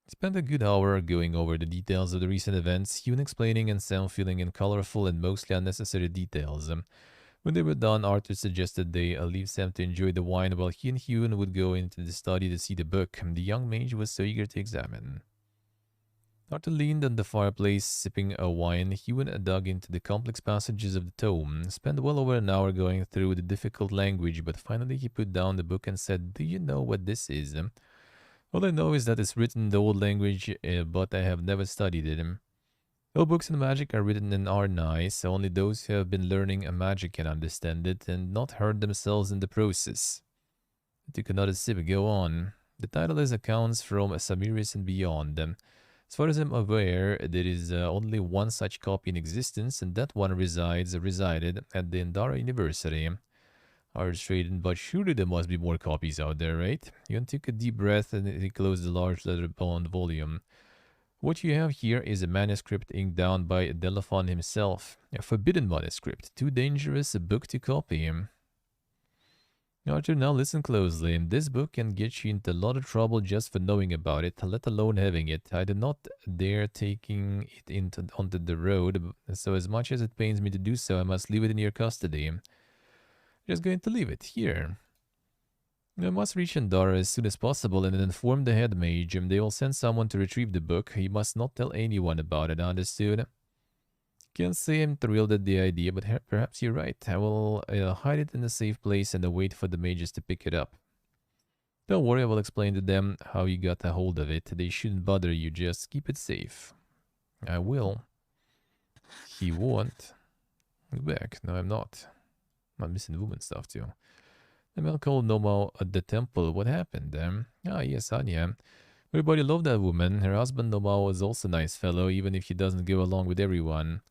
S1: Spent a good hour going over the details of the recent events, Ewan explaining and Sam filling in colorful and mostly unnecessary details. When they were done, Arthur suggested they leave Sam to enjoy the wine while he and Ewan would go into the study to see the book the young mage was so eager to examine. Arthur leaned on the fireplace, sipping a wine. Ewan dug into the complex passages of the tome, spent well over an hour going through the difficult language, but finally he put down the book and said, "Do you know what this is?" "All I know is that it's written in the old language, but I have never studied it." All books in magic are written in Arnai, so only those who have been learning a magic can understand it and not hurt themselves in the process. It took another sip. Go on. The title is Accounts from Samiris and Beyond. As far as I'm aware, there is only one such copy in existence, and that one resided at the Indara University. Are straightened, but surely there must be more copies out there, right? Yun took a deep breath and he closed the large leather-bound volume. What you have here is a manuscript inked down by Delafon himself. A forbidden manuscript, too dangerous a book to copy. Arthur, now listen closely. This book can get you into a lot of trouble just for knowing about it, let alone having it. I do not dare taking it onto the road, so as much as it pains me to do so, I must leave it in your custody. Just going to leave it here. I must reach Andara as soon as possible and inform the head mage. They will send someone to retrieve the book. He must not tell anyone about it, understood? Can't say I'm thrilled at the idea, but perhaps you're right. I will hide it in a safe place and wait for the mages to pick it up. Don't worry, I will explain to them how you got a hold of it. They shouldn't bother you, just keep it safe. I will. He won't. Look back. No, I'm not. I'm missing woman stuff too. The man called Noma at the temple. What happened? Yes, Anya. Everybody loved that woman. Her husband Noma was also a nice fellow, even if he doesn't go along with everyone.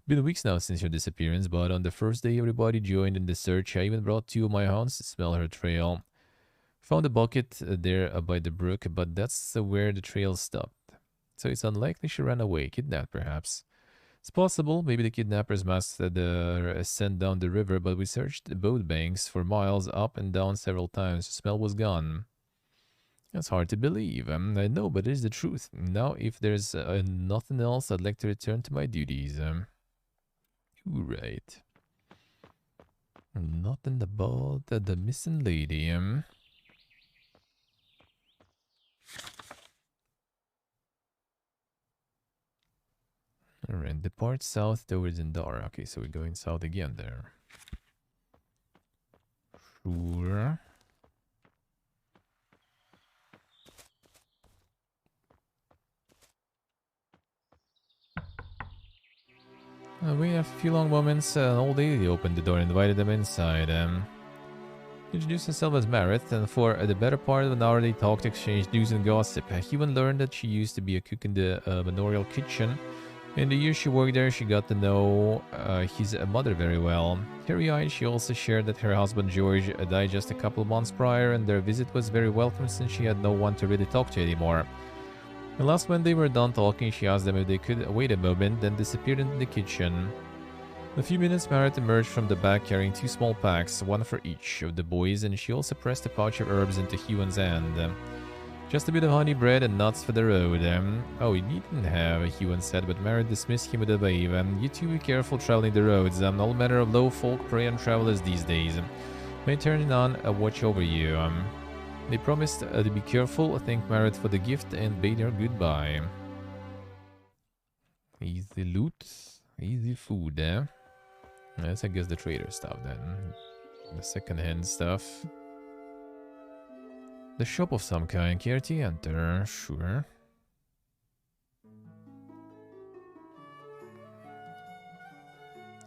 S1: Been weeks now since her disappearance, but on the first day everybody joined in the search. I even brought 2 of my hounds to smell her trail. Found a bucket there by the brook, but that's where the trail stopped. So it's unlikely she ran away, kidnapped perhaps. It's possible, maybe the kidnappers must ascend down the river, but we searched the boat banks for miles up and down several times. The smell was gone. That's hard to believe. I know, but it is the truth. Now, if there's nothing else, I'd like to return to my duties. Right. Nothing about the missing lady. Alright, depart south towards Indara. Okay, so we're going south again there. Sure. We have a few long moments. An old lady opened the door and invited them inside. Introduced herself as Marit, and for the better part of an hour they talked, exchanged news and gossip. Ewan learned that she used to be a cook in the manorial kitchen. In the years she worked there, she got to know his mother very well. Teary-eyed, she also shared that her husband George died just a couple of months prior, and their visit was very welcome since she had no one to really talk to anymore. And last when they were done talking, she asked them if they could wait a moment, then disappeared into the kitchen. In a few minutes, Marit emerged from the back carrying 2 small packs, one for each of the boys, and she also pressed a pouch of herbs into Ewan's hand. Just a bit of honey bread and nuts for the road. Oh, you needn't have, Ewan said, but Marit dismissed him with a wave. You two be careful traveling the roads. All manner of low folk prey on travelers these days. May turn on a watch over you. They promised to be careful, thanked Marit for the gift, and bade her goodbye. Easy loot, easy food, That's, I guess, the trader stuff then. The second-hand stuff. The shop of some kind. Care to enter? Sure.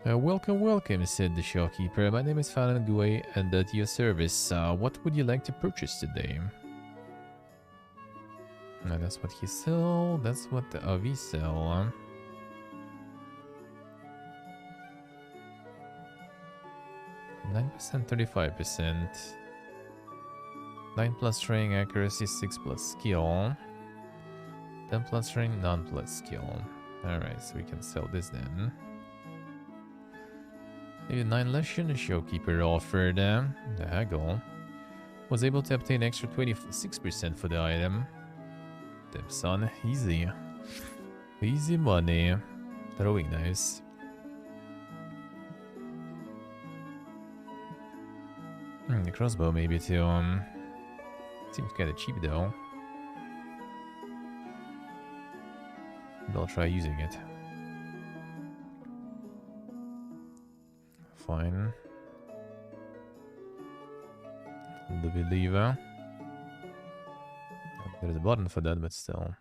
S1: Welcome, welcome, said the shopkeeper. My name is Fallon Gouet, and at your service. What would you like to purchase today? That's what he sell. That's what we sell. 9%, 35%. 9 plus training accuracy, 6 plus skill. 10 plus training, none plus skill. Alright, so we can sell this then. Maybe 9 lesson, the showkeeper offered the haggle. Was able to obtain extra 26% for the item. Damn son, easy. Easy money. Throwing knives. The crossbow maybe too. Seems kinda cheap though. But I'll try using it. Fine. The believer. There's a button for that, but still.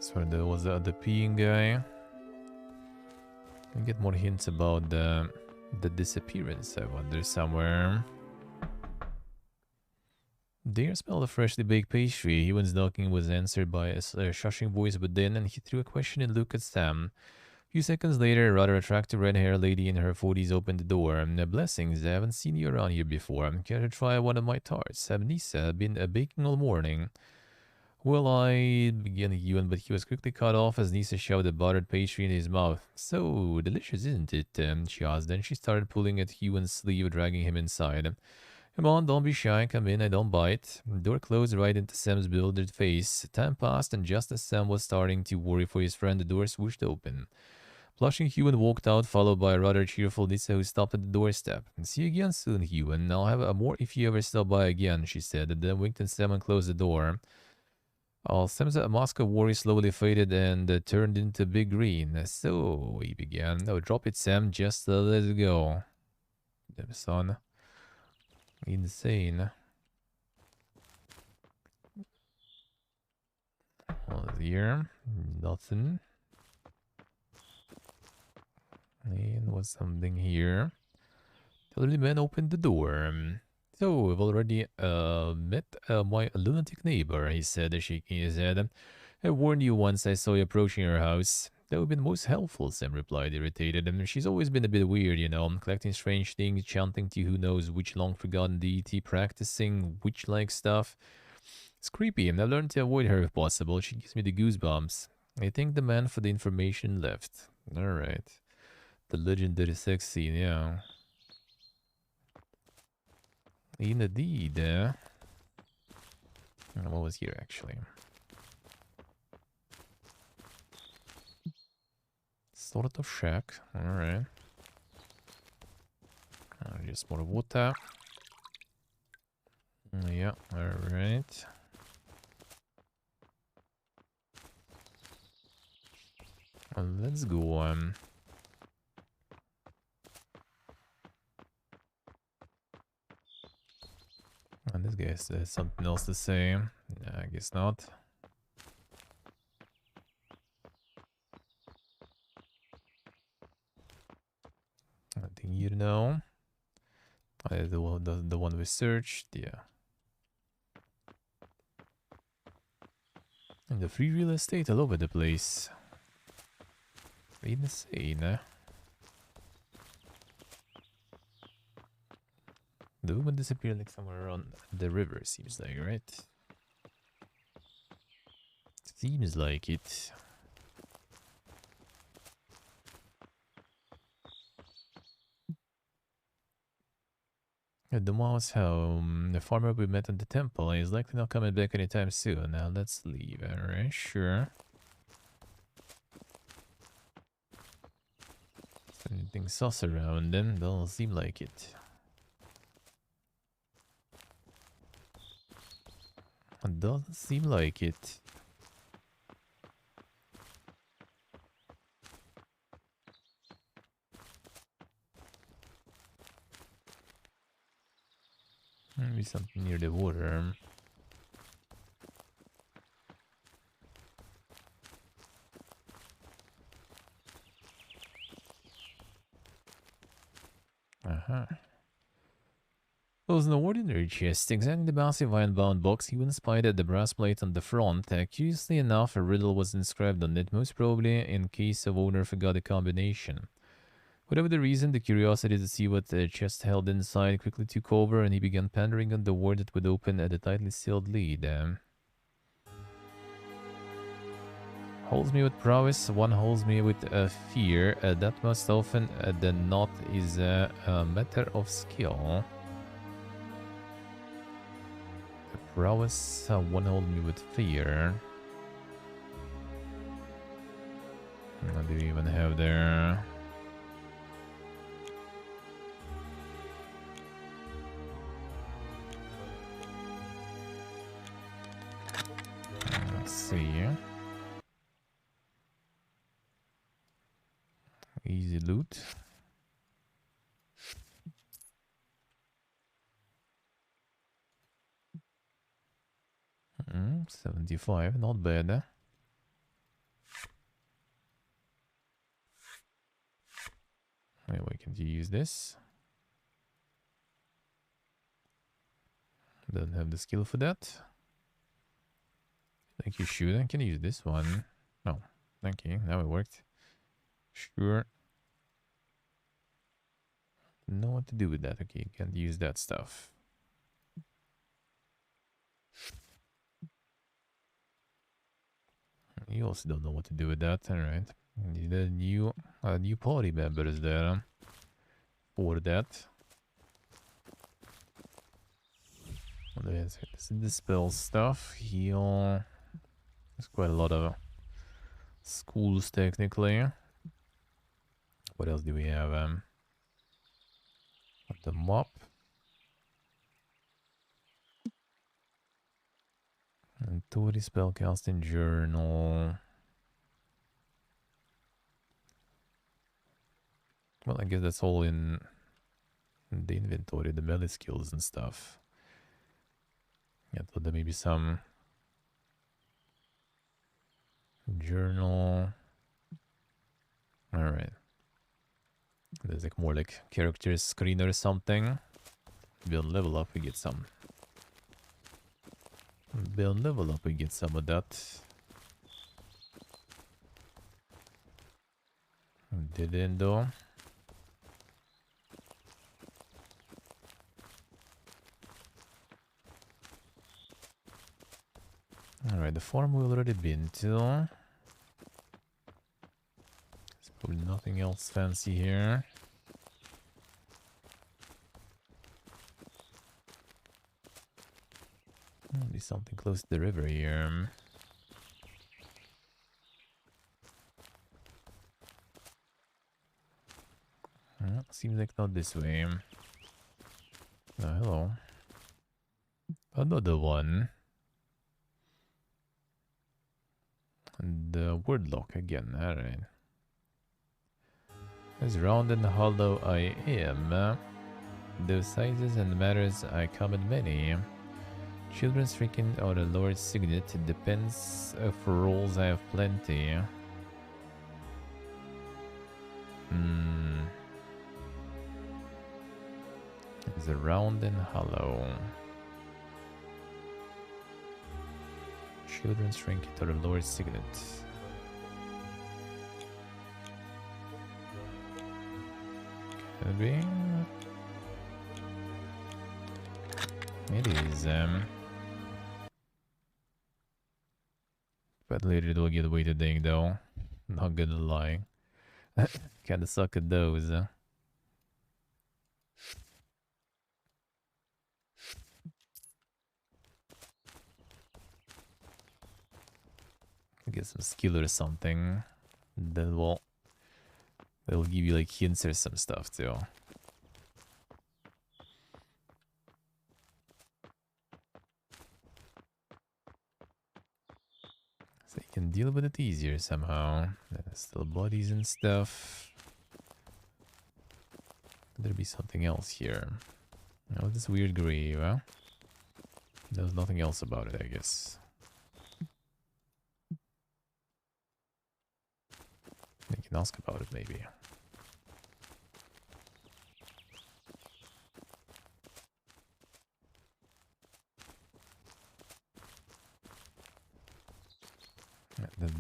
S1: So there was the peeing guy. We get more hints about the disappearance, I wonder, somewhere. Dare smelled a freshly baked pastry. Ewan's knocking was answered by a shushing voice within, and he threw a questioning look at Sam. A few seconds later, a rather attractive red-haired lady in her 40s opened the door. Blessings, I haven't seen you around here before. Care to try one of my tarts? Nisa, been baking all morning. Well, I began Ewan, but he was quickly cut off as Nisa shoved a buttered pastry in his mouth. So delicious, isn't it? She asked. Then she started pulling at Ewan's sleeve, dragging him inside. Come on, don't be shy. Come in, I don't bite. The door closed right into Sam's bewildered face. Time passed, and just as Sam was starting to worry for his friend, the door swooshed open. Blushing Ewan walked out, followed by a rather cheerful Nisa who stopped at the doorstep. See you again soon, Ewan. I'll have more if you ever stop by again, she said, and then winked at Sam and closed the door. Sam's mask of worry slowly faded and turned into big green. So, he began. No, drop it, Sam. Just let it go. Damn, son. Insane. All here. Nothing. And was something here. The little man opened the door. So, we've already met my lunatic neighbor, he said, shaking his head. I warned you once I saw you approaching her house. That would have been most helpful, Sam replied, irritated. She's always been a bit weird, you know, collecting strange things, chanting to who knows which long-forgotten deity, practicing witch-like stuff. It's creepy, and I've learned to avoid her if possible. She gives me the goosebumps. I think the man for the information left. Alright. The legendary sex scene, yeah. Indeed. What was here, actually? Sort of shack. Alright. Just more water. Yeah, alright. Let's go. And this guy has something else to say. I guess not. Nothing you know. The one we searched, yeah. And the free real estate all over the place. Insane. The woman disappeared like somewhere around the river, seems like, right? Seems like it. At the mouse home, the farmer we met at the temple is likely not coming back anytime soon. Now let's leave, alright, sure. If anything sus around then, doesn't seem like it. It doesn't seem like it. Maybe something near the water. It was no ordinary chest. Examining the massive iron-bound box, he even spied at the brass plate on the front. Curiously enough, a riddle was inscribed on it, most probably in case the owner forgot the combination. Whatever the reason, the curiosity to see what the chest held inside quickly took over, and he began pondering on the word that would open the tightly sealed lid. Holds me with prowess, one holds me with fear. That most often than not is a matter of skill. Prowess, one holds me with fear. What do you even have there? Let's see. Easy loot. 75, not bad. Anyway, can you use this? Don't have the skill for that. I think you should. I can use this one. No, thank you. Now it worked. Sure. Know what to do with that. Okay, you can't use that stuff. You also don't know what to do with that. Alright. Need a new party member is there for that. This is the spell stuff. Heal. There's quite a lot of schools technically. What else do we have? The mop. And Tori spellcasting journal. Well, I guess that's all in the inventory, the melee skills and stuff. Yeah, thought there may be some journal. Alright. There's like more like character screen or something. Build level up, we get some. Build level up, we get some of that. Didn't though. Alright, the farm we've already been to. There's probably nothing else fancy here. Maybe something close to the river here. Seems like not this way. Oh, hello. Another one. The word lock again, alright. As round and hollow I am, those sizes and matters I come in many. Children's drinking or the Lord's signet, it depends. For rolls I have plenty. It's a round and hollow. Children's trinket or the Lord's signet. Can it be? It is. But later it'll get away today though. Not gonna lie. Kinda suck at those. Get some skill or something. They'll give you like hints or some stuff too. So you can deal with it easier somehow. There's still bodies and stuff. Could there be something else here? Oh, this weird grave, huh? There's nothing else about it, I guess. You can ask about it, maybe.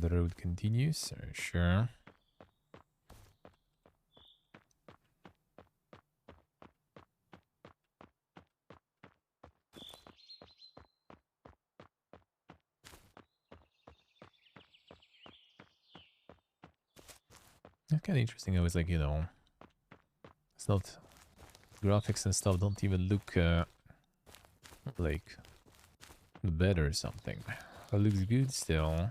S1: The road continues, sure. It's kind of interesting. I was like, you know, it's not graphics and stuff don't even look like better or something. It looks good still.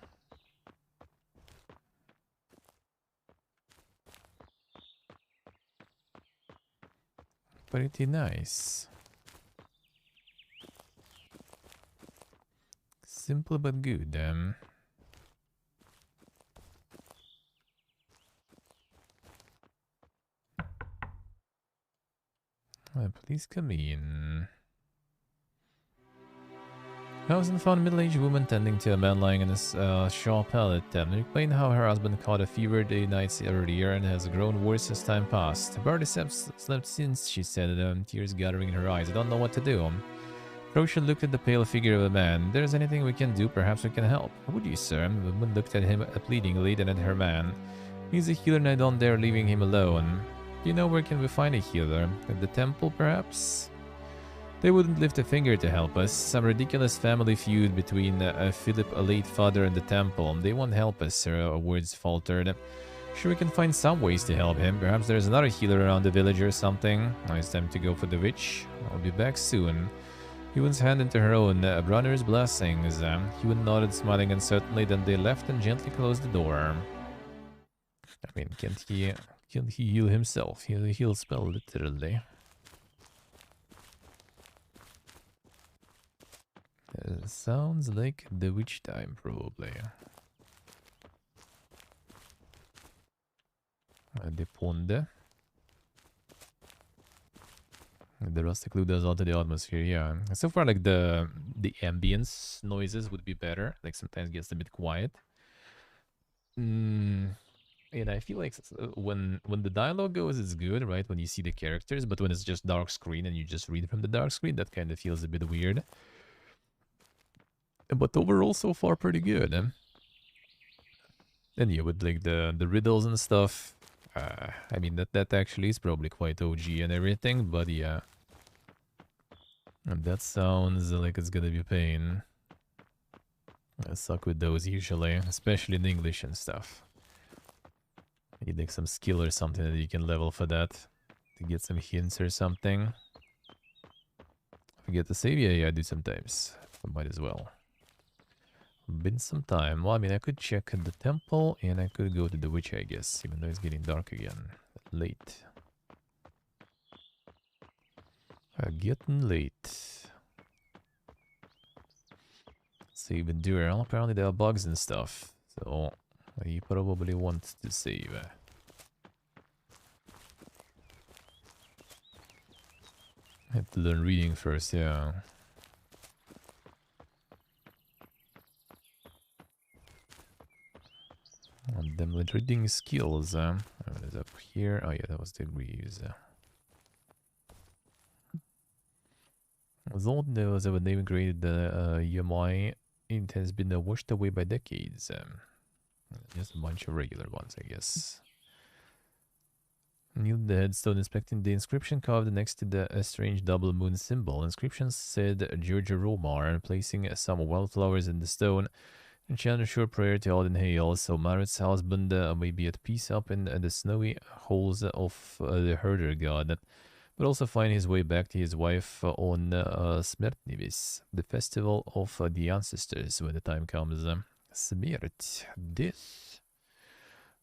S1: Pretty nice. Simple but good. Please come in. House and found a middle-aged woman tending to a man lying in a shop pallet. Explained how her husband caught a fever 2 nights earlier and has grown worse as time passed. Barely slept since, she said, tears gathering in her eyes. I don't know what to do. Roshan looked at the pale figure of a man. If there's anything we can do, perhaps we can help. Would you, sir? The woman looked at him pleadingly, then at her man. He's a healer and I don't dare leaving him alone. Do you know where can we find a healer? At the temple, perhaps? They wouldn't lift a finger to help us. Some ridiculous family feud between Philip, a late father, and the temple. They won't help us, her words faltered. Sure, we can find some ways to help him. Perhaps there's another healer around the village or something. Now it's time to go for the witch. I'll be back soon. Ewan's hand into her own, brother's blessings. Ewan nodded, smiling uncertainly, then they left and gently closed the door. I mean, can't he heal himself? He'll spell literally. Sounds like the witch time, probably. The Ponde. The rustic loop does alter the atmosphere, yeah. So far, like, the ambience noises would be better. Like, sometimes it gets a bit quiet. And I feel like when the dialogue goes, it's good, right? When you see the characters, but when it's just dark screen and you just read from the dark screen, that kind of feels a bit weird. But overall, so far, pretty good. And yeah, with like the riddles and stuff, I mean that actually is probably quite OG and everything. But yeah, and that sounds like it's gonna be a pain. I suck with those usually, especially in English and stuff. You need like some skill or something that you can level for that to get some hints or something. Forget to save, yeah, I do sometimes. I might as well. Been some time. Well, I mean, I could check the temple and I could go to the witch, I guess, even though it's getting dark again. Late. Getting late. Save and do. Well, apparently there are bugs and stuff, so you probably want to save. I have to learn reading first, yeah. And them with reading skills. What is up here? Oh yeah, that was the Greaves. Though there was a name created Yamai, it has been washed away by decades. Just a bunch of regular ones, I guess. Kneeled the headstone, inspecting the inscription carved next to the strange double moon symbol. Inscription said Georgia Romar, placing some wildflowers in the stone. And chanted a short prayer to Odin Hale, so Marit's husband may be at peace up in the snowy holes of the herder god, but also find his way back to his wife on Smertnivis, the festival of the ancestors when the time comes. Smert, death.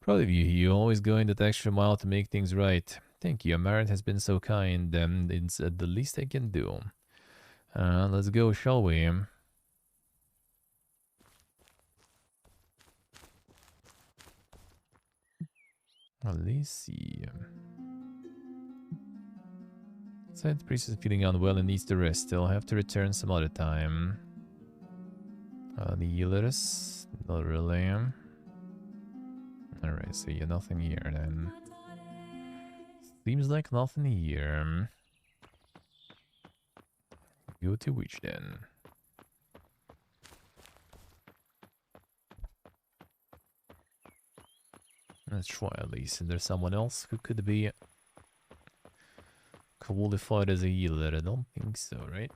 S1: Proud of you, you always going that extra mile to make things right. Thank you, Marit has been so kind, it's the least I can do. Let's go, shall we? Let's see. Said priest is feeling unwell and needs to rest. They'll have to return some other time. The healers? Not really. Alright, so yeah, nothing here then. Seems like nothing here. Go to witch then. Let's try at least. Is there someone else who could be qualified as a healer? I don't think so, right?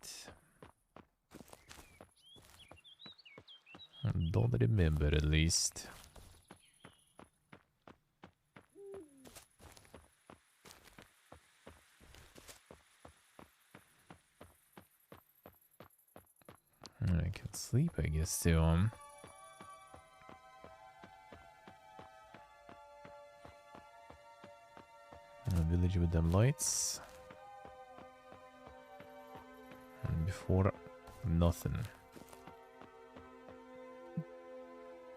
S1: I don't remember at least. I can sleep, I guess, too. A village with them lights. And before, nothing.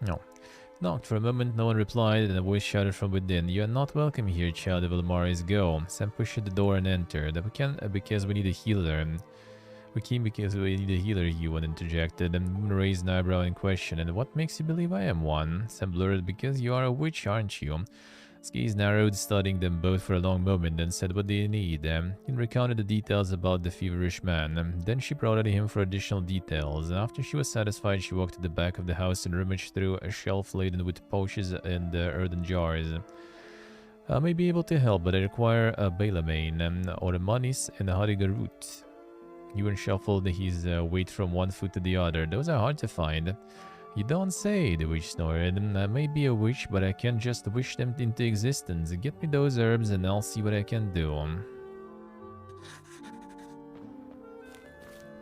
S1: No. Knocked for a moment, no one replied, and a voice shouted from within. You are not welcome here, child of Elmaris. Go. Sam pushed the door and entered. We can because we need a healer. We came because we need a healer, Yuan interjected, and Moon raised an eyebrow in question. And what makes you believe I am one? Sam blurted, because you are a witch, aren't you? His gaze narrowed, studying them both for a long moment, then said, what do you need? He recounted the details about the feverish man. Then she prodded him for additional details. After she was satisfied, she walked to the back of the house and rummaged through a shelf laden with pouches and earthen jars. I may be able to help, but I require a Balamane, or a Manis and a Hariga root. Yuan shuffled his weight from one foot to the other. Those are hard to find. You don't say, the witch snorted. I may be a witch, but I can't just wish them into existence. Get me those herbs and I'll see what I can do.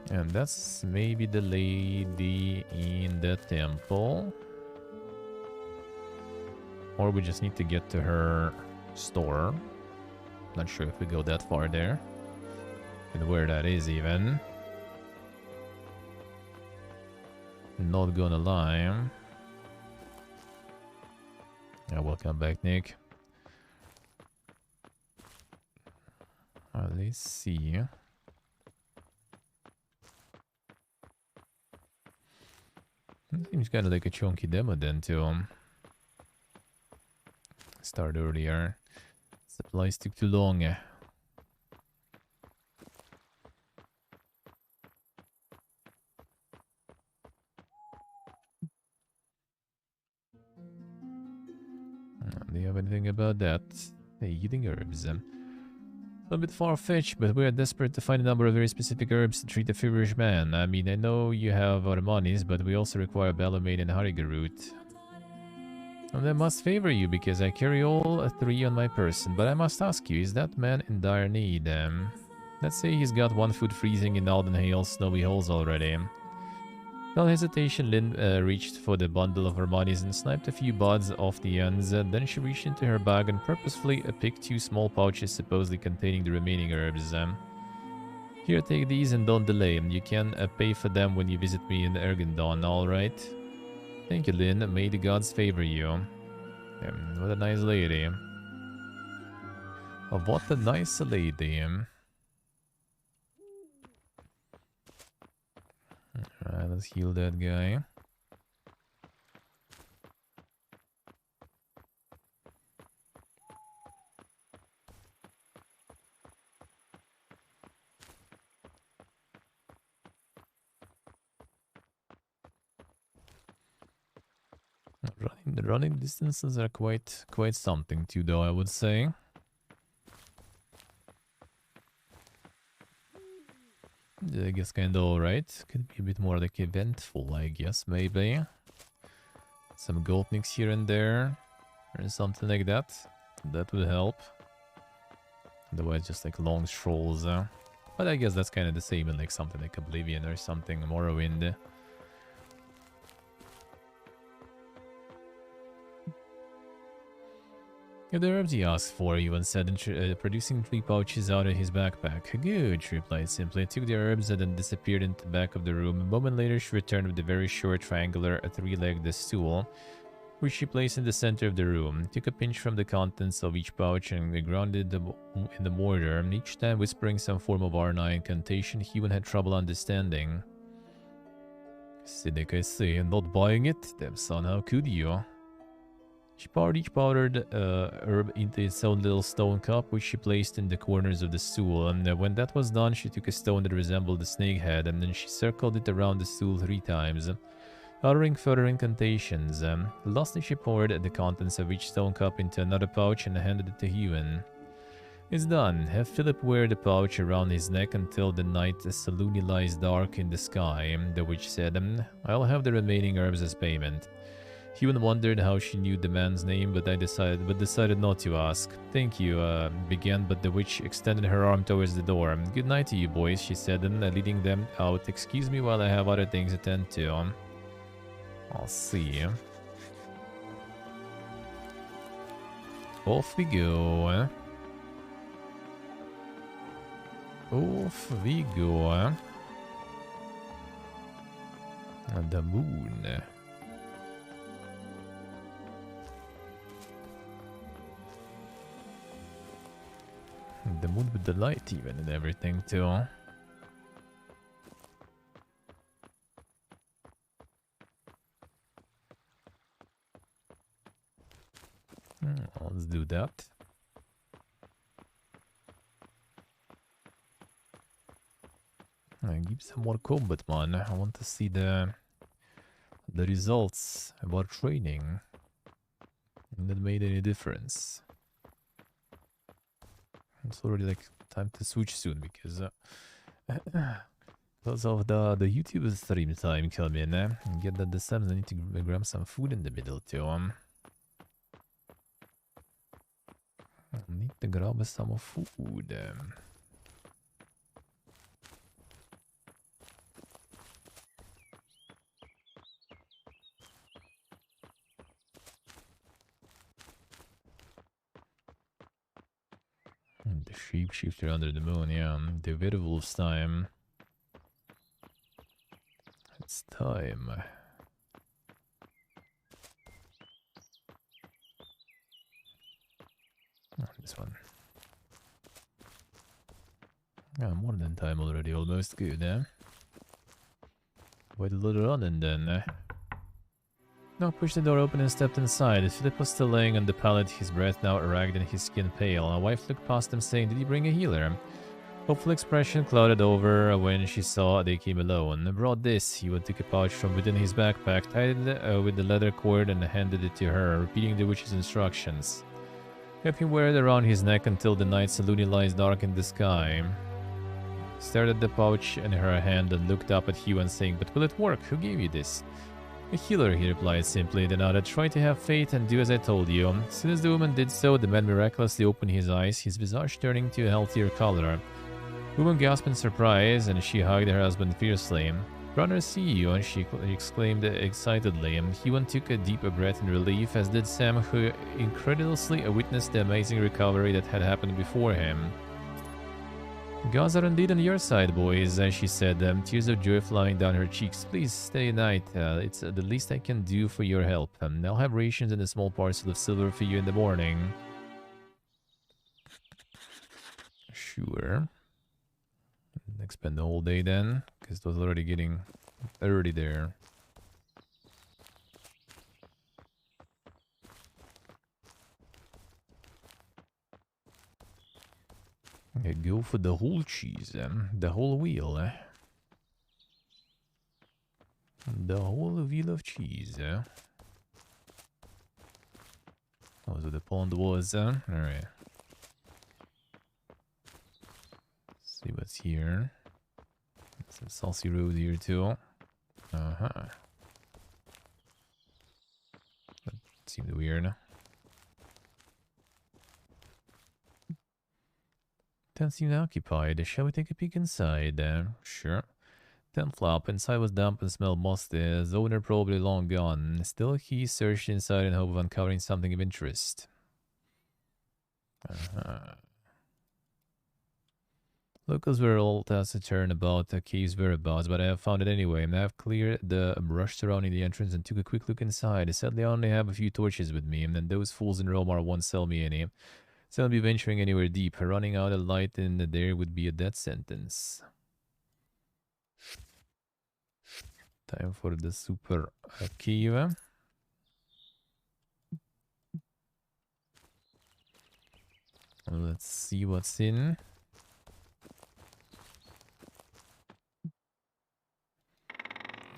S1: And that's maybe the lady in the temple. Or we just need to get to her store. Not sure if we go that far there. And where that is even. Not gonna lie. Yeah, welcome back, Nick. Let's see. Seems kind of like a chunky demo then too. Start earlier. Supplies took too long. Do you have anything about that? Hey, eating herbs. A bit far-fetched, but we are desperate to find a number of very specific herbs to treat a feverish man. I mean, I know you have Armanis, but we also require Balamane and Hariga root. And I must favor you because I carry all three on my person. But I must ask you, is that man in dire need? Let's say he's got 1 foot freezing in Aldenhale's snowy holes already. Without hesitation, Lynn reached for the bundle of Armanis and sniped a few buds off the ends. Then she reached into her bag and purposefully picked 2 small pouches supposedly containing the remaining herbs. Here, take these and don't delay. You can pay for them when you visit me in Ergendon, alright? Thank you, Lynn. May the gods favor you. What a nice lady. Oh, what a nice lady. Alright, let's heal that guy. The running distances are quite something too, though, I would say. I guess kind of alright. Could be a bit more like eventful, I guess, maybe. Some gold nicks here and there. Or something like that. That would help. Otherwise, just like long strolls. But I guess that's kind of the same in like something like Oblivion or something, Morrowind. The herbs he asked for, Yuan said, producing 3 pouches out of his backpack. Good, she replied simply. I took the herbs and then disappeared into the back of the room. A moment later, she returned with a very short, triangular, 3-legged stool, which she placed in the center of the room. Took a pinch from the contents of each pouch and grounded them in the mortar, each time whispering some form of Arna incantation Yuan had trouble understanding. Cynic, I say, not buying it? Damn son, how could you? She poured each powdered herb into its own little stone cup, which she placed in the corners of the stool. And when that was done, she took a stone that resembled a snake head, and then she circled it around the stool 3 times. Uttering further incantations, lastly she poured the contents of each stone cup into another pouch and handed it to Hewen. It's done. Have Philip wear the pouch around his neck until the night saloon lies dark in the sky, the witch said. I'll have the remaining herbs as payment. Hewen wondered how she knew the man's name, but decided not to ask. Thank you, began, but the witch extended her arm towards the door. Good night to you, boys, she said, leading them out. Excuse me while I have other things to tend to. I'll see. Off we go. Off we go. The moon. The moon with the light even and everything too. Let's do that. Give some more combat, man. I want to see the results of our training. And that made any difference. It's already like time to switch soon because of the YouTube stream time coming. Get that the Sims. I need to grab some food in the middle too. I need to grab some food. The shapeshifter under the moon, yeah. The werewolf's time. It's time. Oh, this one. Yeah, more than time already, almost good, eh? Wait a little on and then. Now pushed the door open and stepped inside. Philip was still laying on the pallet, his breath now ragged and his skin pale. A wife looked past him saying, "Did he bring a healer?" Hopeful expression clouded over when she saw they came alone. Brought this. He took a pouch from within his backpack, tied it with the leather cord and handed it to her, repeating the witch's instructions. Have him wear it around his neck until the night saloon lies dark in the sky. Stared at the pouch in her hand and looked up at Hewen saying, "But will it work? Who gave you this?" "A healer," he replied simply, then added, "Try to have faith and do as I told you." As soon as the woman did so, the man miraculously opened his eyes, his visage turning to a healthier color. The woman gasped in surprise, and she hugged her husband fiercely. "Runner, see you," and she exclaimed excitedly. Hewen took a deep breath in relief, as did Sam, who incredulously witnessed the amazing recovery that had happened before him. "Gods are indeed on your side, boys," she said, tears of joy flowing down her cheeks. "Please stay a night. It's the least I can do for your help. I'll have rations and a small parcel of silver for you in the morning." Sure. Spend the whole day then, because it was already getting early there. Okay, go for the whole cheese, the whole wheel, the whole wheel of cheese, Oh, so the pond was, alright. See what's here. Some saucy road here too. That seemed weird. Tent seemed occupied. Shall we take a peek inside? Sure. Tent flap. Inside was damp and smelled musty. His owner probably long gone. Still, he searched inside in hope of uncovering something of interest. Locals were all taciturn about the cave's whereabouts, but I have found it anyway. I have cleared the brush surrounding the entrance and took a quick look inside. Sadly, I only have a few torches with me, and those fools in Romar won't sell me any. So I'll be venturing anywhere deep. Running out of light in there would be a death sentence. Time for the super cave. Let's see what's in.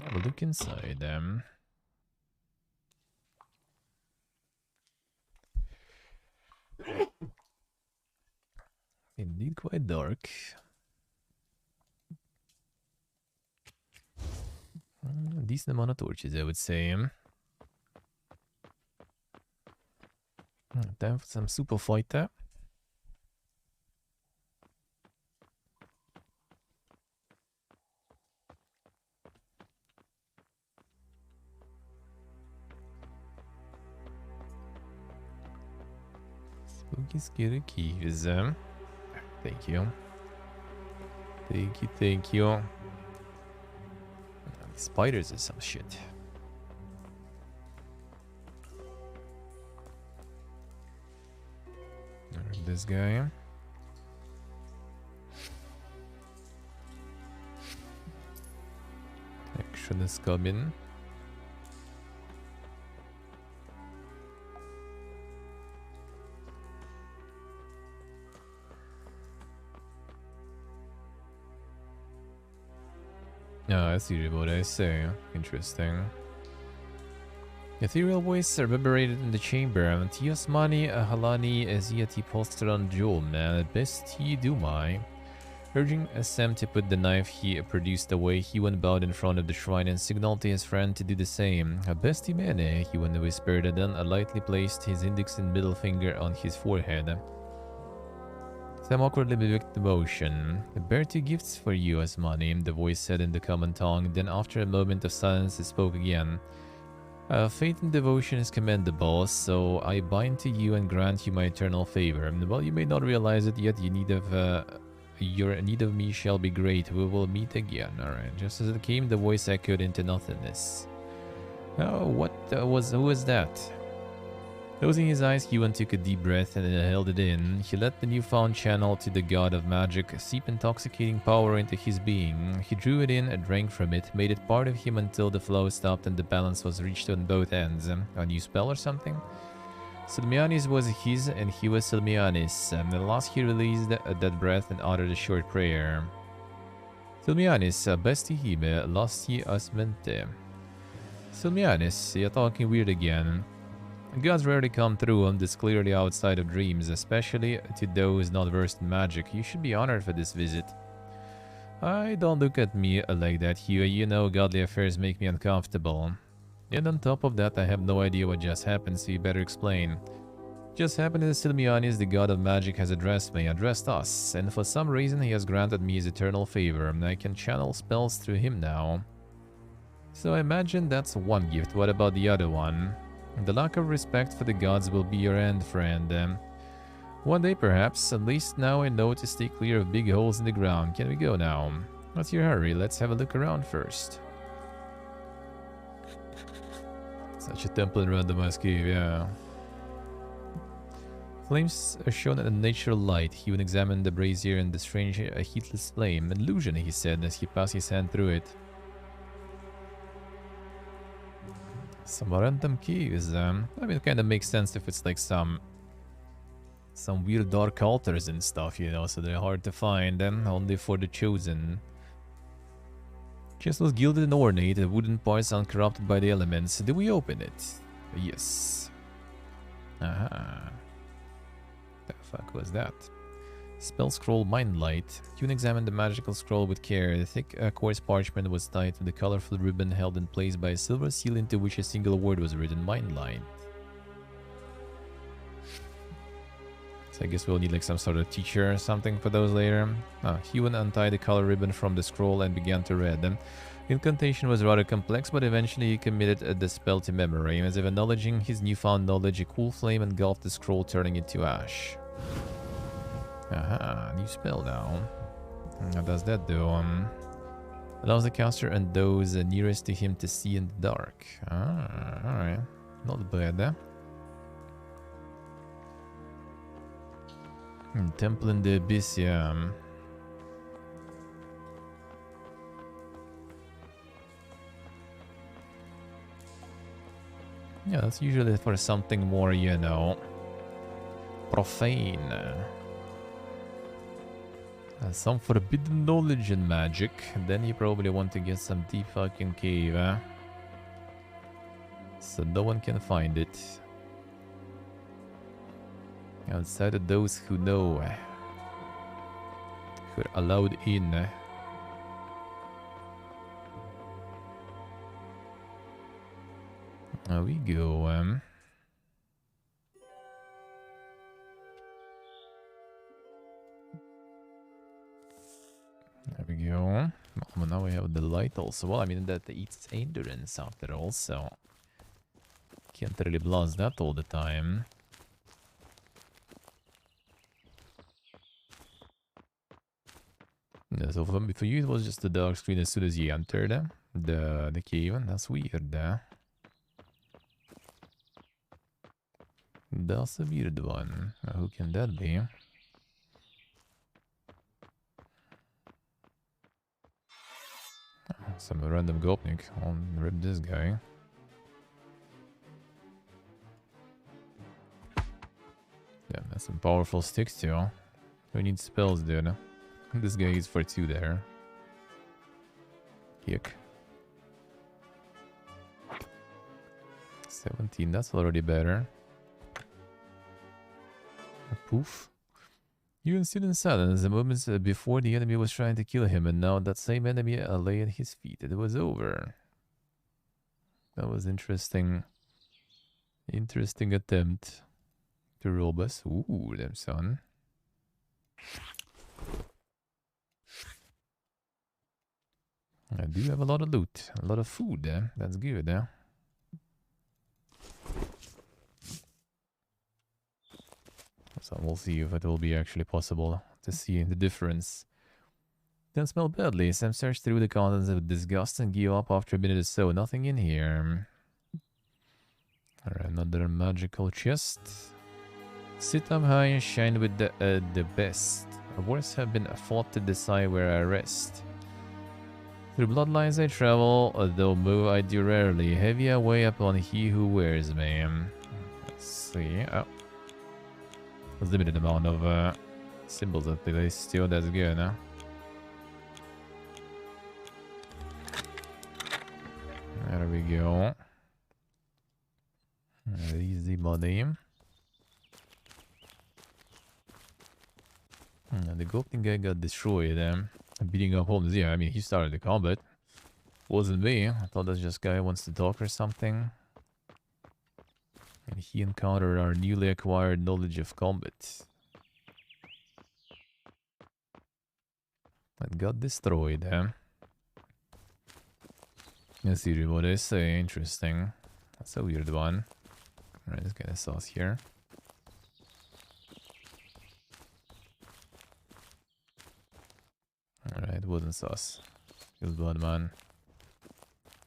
S1: Have a look inside them. Indeed, quite dark. Decent amount of torches, I would say. Time for some super fighter. Spooky, scary keys. Thank you. Thank you. Spiders or some shit. This guy. Action is coming. Oh, I see what I say. Interesting. Ethereal voice reverberated in the chamber. Tiosmani Halani Eziati Postron Jom, Besti Dumai. Urging Sam to put the knife he produced away, he went bowed in front of the shrine and signaled to his friend to do the same. Besti Mene, he whispered, and then lightly placed his index and middle finger on his forehead. Sam awkwardly mimicked the motion. "I bear 2 gifts for you, Asmani," the voice said in the common tongue. Then after a moment of silence, it spoke again. "Faith and devotion is commendable, so I bind to you and grant you my eternal favor. While you may not realize it yet, your need of me shall be great. We will meet again." Alright, just as it came, the voice echoed into nothingness. Oh, who was that? Closing his eyes, Huan took a deep breath and held it in. He let the newfound channel to the god of magic seep intoxicating power into his being. He drew it in, drank from it, made it part of him until the flow stopped and the balance was reached on both ends. A new spell or something? Silmianis was his and he was Silmianis. At last he released that breath and uttered a short prayer. Silmianis, besti hime, lasti asmente. Silmianis, you're talking weird again. Gods rarely come through on this clearly outside of dreams, especially to those not versed in magic. You should be honored for this visit. Don't look at me like that, Hugh. You know godly affairs make me uncomfortable. And on top of that, I have no idea what just happened, so you better explain. Just happened that Silmianis, the god of magic, has addressed us, and for some reason he has granted me his eternal favor, and I can channel spells through him now. So I imagine that's one gift. What about the other one? The lack of respect for the gods will be your end, friend. One day perhaps, at least now I know to stay clear of big holes in the ground. Can we go now? What's your hurry? Let's have a look around first. Such a temple in randomized cave, yeah. Flames are shown in a natural light. He would examine the brazier and the strange heatless flame. An illusion, he said as he passed his hand through it. Some random keys. I mean, it kind of makes sense if it's like some weird dark altars and stuff, you know, so they're hard to find, only for the chosen. Chest was gilded and ornate, the wooden parts uncorrupted by the elements. Did we open it? Yes. Aha. The fuck was that? Spell scroll mind light. Yun examined the magical scroll with care. The thick coarse parchment was tied to the colorful ribbon held in place by a silver seal into which a single word was written, mind light. So I guess we'll need like some sort of teacher or something for those later. Huan untied the color ribbon from the scroll and began to read them. The incantation was rather complex, but eventually he committed the spell to memory. As if acknowledging his newfound knowledge, a cool flame engulfed the scroll, turning it to ash. Aha, new spell now. What does that do? Allows the caster and those nearest to him to see in the dark. Alright. Not bad, Temple in the Abyss, yeah. Yeah, that's usually for something more, you know, profane. Some forbidden knowledge in magic. Then you probably want to get some deep fucking cave, so no one can find it. Outside of those who know, who are allowed in. There we go. There we go. Well, now we have the light also. Well, I mean, that eats endurance after all, so can't really blast that all the time. Yeah, so for you, it was just the dark screen as soon as you entered the cave. That's weird. That's a weird one. Who can that be? Some random Gopnik. I'll rip this guy. Yeah, that's some powerful sticks too. We need spells, dude. This guy is for 2 there. Yuck. 17, that's already better. Poof. You stood in silence the moments before the enemy was trying to kill him, and now that same enemy lay at his feet. It was over. That was interesting. Interesting attempt to rob us. Ooh, them son. I do have a lot of loot, a lot of food. That's good. So we'll see if it will be actually possible to see the difference. Don't smell badly. Sam searched through the contents with disgust and gave up after a minute or so. Nothing in here. Alright, another magical chest. Sit up high and shine with the best. Wars have been fought to decide where I rest. Through bloodlines I travel, though move I do rarely. Heavy I weigh upon he who wears me. Let's see. Oh. Limited amount of symbols at least. Still, that's good, huh? There we go. Easy money. The Goblin guy got destroyed. Beating up Holmes. Yeah, I mean, he started the combat. Wasn't me. I thought that just guy wants to talk or something. And he encountered our newly acquired knowledge of combat. And got destroyed, Let's see what they say. Interesting. That's a weird one. Alright, let's get a sauce here. Alright, wasn't sauce. Feels bad, man.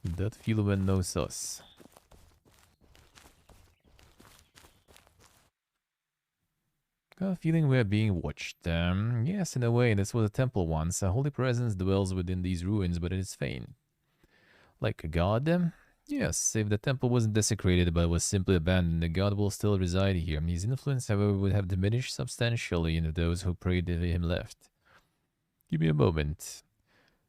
S1: That feel when no sauce. Got a feeling we're being watched. Yes, in a way, this was a temple once. A holy presence dwells within these ruins, but it is faint. Like a god? Yes, if the temple wasn't desecrated but was simply abandoned, the god will still reside here. His influence, however, would have diminished substantially if those who prayed to him left. Give me a moment.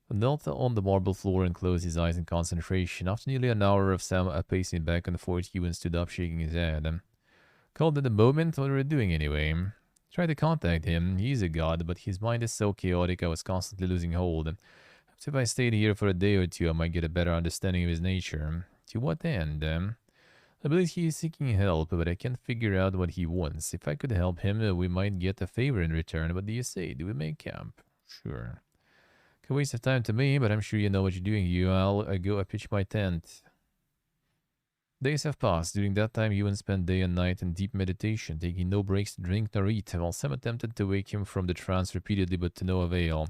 S1: He knelt on the marble floor and closed his eyes in concentration. After nearly an hour of Sam pacing back and forth, Ewan stood up, shaking his head. Called it a moment? What were we doing anyway? Tried to contact him. He's a god, but his mind is so chaotic I was constantly losing hold. Perhaps if I stayed here for a day or two, I might get a better understanding of his nature. To what end? I believe he is seeking help, but I can't figure out what he wants. If I could help him, we might get a favor in return. What do you say? Do we make camp? Sure. A waste of time to me, but I'm sure you know what you're doing. I'll go pitch my tent. Days have passed. During that time, Ewan spent day and night in deep meditation, taking no breaks to drink nor eat, while Sam attempted to wake him from the trance repeatedly, but to no avail.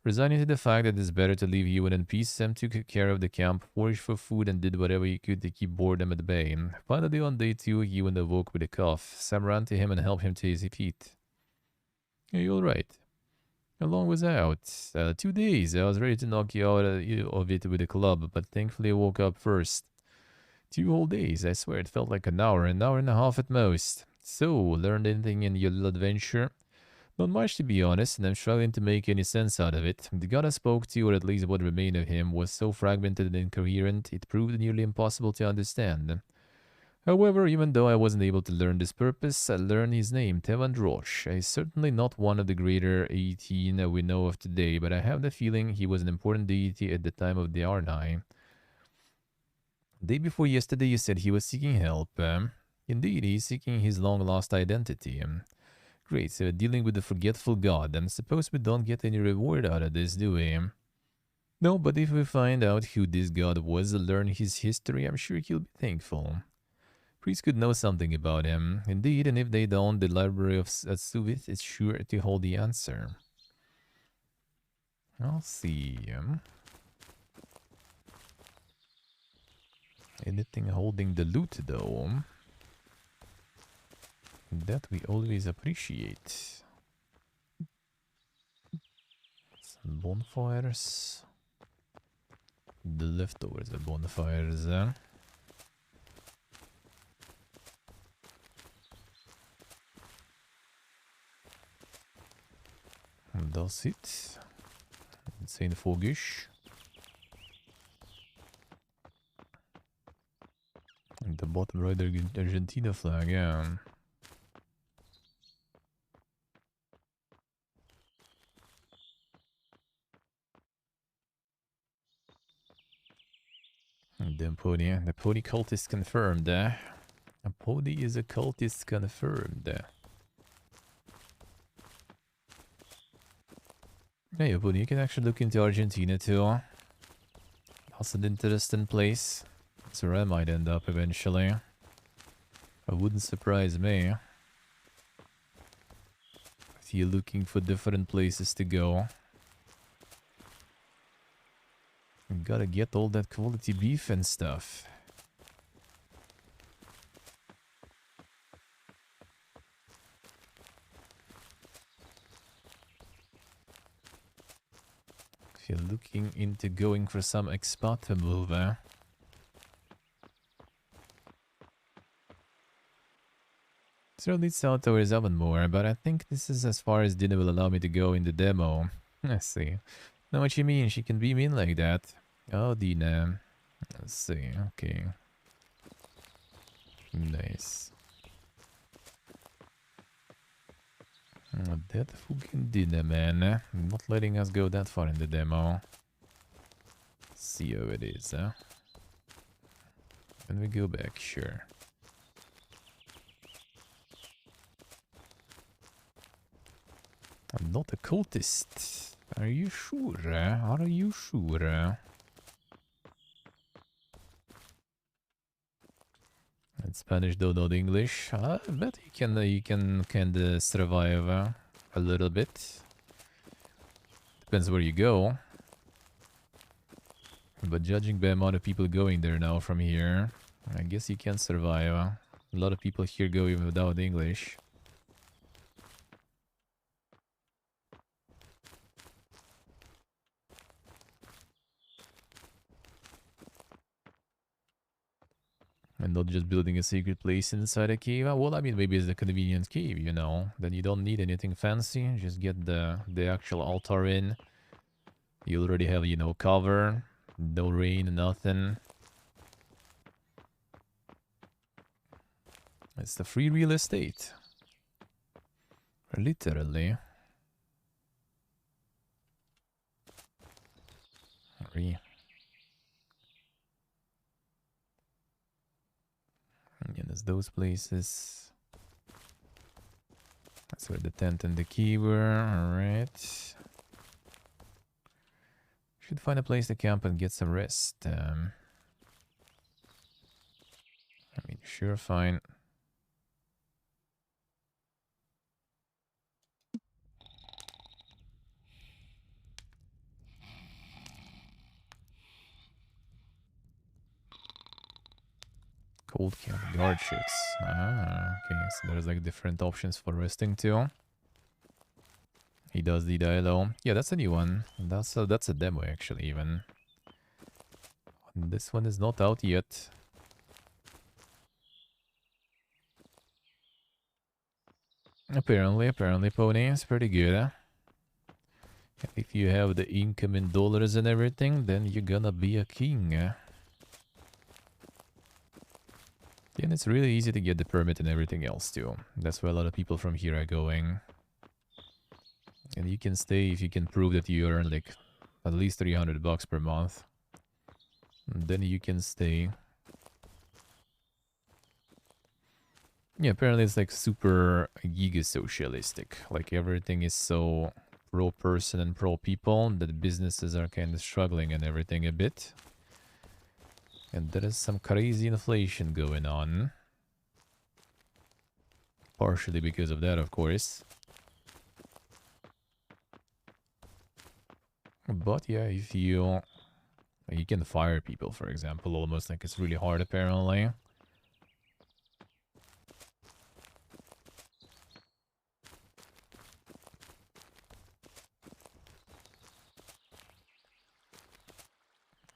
S1: Resigning to the fact that it's better to leave Ewan in peace, Sam took care of the camp, foraged for food, and did whatever he could to keep boredom at bay. Finally, on day 2, Ewan awoke with a cough. Sam ran to him and helped him to his feet. Are you alright? How long was I out? 2 days. I was ready to knock you out of it with a club, but thankfully I woke up first. 2 whole days, I swear it felt like an hour and a half at most. So, learned anything in your little adventure? Not much, to be honest, and I'm struggling to make any sense out of it. The god I spoke to, or at least what remained of him, was so fragmented and incoherent, it proved nearly impossible to understand. However, even though I wasn't able to learn this purpose, I learned his name, Tevandrosh. He's certainly not one of the greater 18 we know of today, but I have the feeling he was an important deity at the time of the Arnai. Day before yesterday, you said he was seeking help. Indeed, he's seeking his long-lost identity. Great, so dealing with the forgetful god. Suppose we don't get any reward out of this, do we? No, but if we find out who this god was and learn his history, I'm sure he'll be thankful. Priests could know something about him. Indeed, and if they don't, the library of Suvith is sure to hold the answer. I'll see. Anything holding the loot, though? That we always appreciate. Some bonfires. The leftovers of bonfires. That's it. Insane fogish. And the bottom right, Argentina flag, yeah. The pony cultist confirmed. A pony is a cultist confirmed. Hey, pony, you can actually look into Argentina too. That's an interesting place. That's where I might end up eventually. It wouldn't surprise me. If you're looking for different places to go. You gotta get all that quality beef and stuff. If you're looking into going for some expat move, certainly south towards Avonmore, but I think this is as far as Dina will allow me to go in the demo. Let's see. Know what you mean? She can be mean like that. Oh, Dina. Let's see. Okay. Nice. Oh, that fucking Dina, man. Not letting us go that far in the demo. See how it is, huh? When we go back, sure. I'm not a cultist. Are you sure? Are you sure? In Spanish, though not English. I bet you can kinda survive a little bit. Depends where you go. But judging by the amount of people going there now from here, I guess you can survive. A lot of people here go even without English. And not just building a secret place inside a cave. Well, I mean, maybe it's a convenient cave, you know. Then you don't need anything fancy. Just get the actual altar in. You already have, you know, cover. No rain, nothing. It's the free real estate. Literally. Free. Yeah, there's those places. That's where the tent and the key were. Alright. Should find a place to camp and get some rest. I mean, sure, fine. Cold camp guard shifts. Ah, okay. So there's like different options for resting too. He does the dialogue. Yeah, that's a new one. That's a demo actually even. This one is not out yet. Apparently, Pony is pretty good. Huh? If you have the income in dollars and everything, then you're gonna be a king. And it's really easy to get the permit and everything else too. That's why a lot of people from here are going. And you can stay if you can prove that you earn like at least 300 bucks per month. And then you can stay. Yeah, apparently it's like super giga-socialistic. Like everything is so pro-person and pro-people that businesses are kind of struggling and everything a bit. And there is some crazy inflation going on. Partially because of that, of course. But yeah, if you can fire people, for example, almost like it's really hard apparently.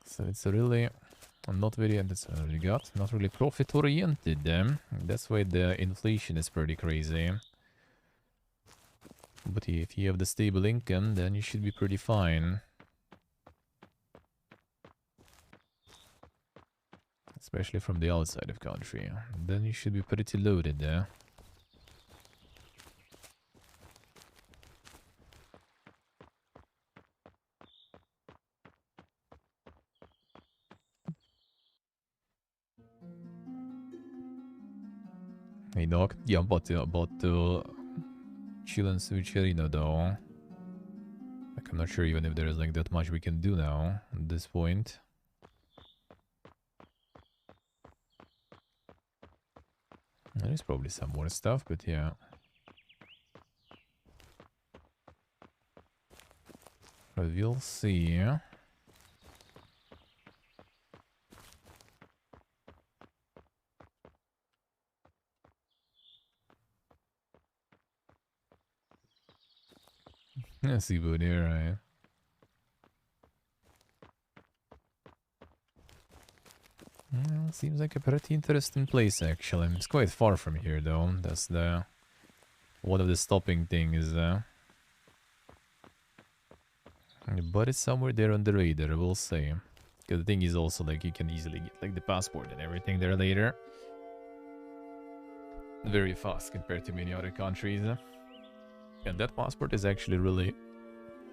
S1: So it's really not very, not really profit oriented. That's why the inflation is pretty crazy. But if you have the stable income, then you should be pretty fine. Especially from the outside of country. Then you should be pretty loaded there. Hey dog. Yeah, about to chill and switch arena though. Like, I'm not sure even if there is like that much we can do now at this point. There's probably some more stuff, but yeah. But we'll see. Yeah, see about here, right? Well, seems like a pretty interesting place, actually. It's quite far from here, though. That's the one of the stopping things. But it's somewhere there on the radar, we'll see. Because the thing is also, like, you can easily get, like, the passport and everything there later. Very fast compared to many other countries. And that passport is actually really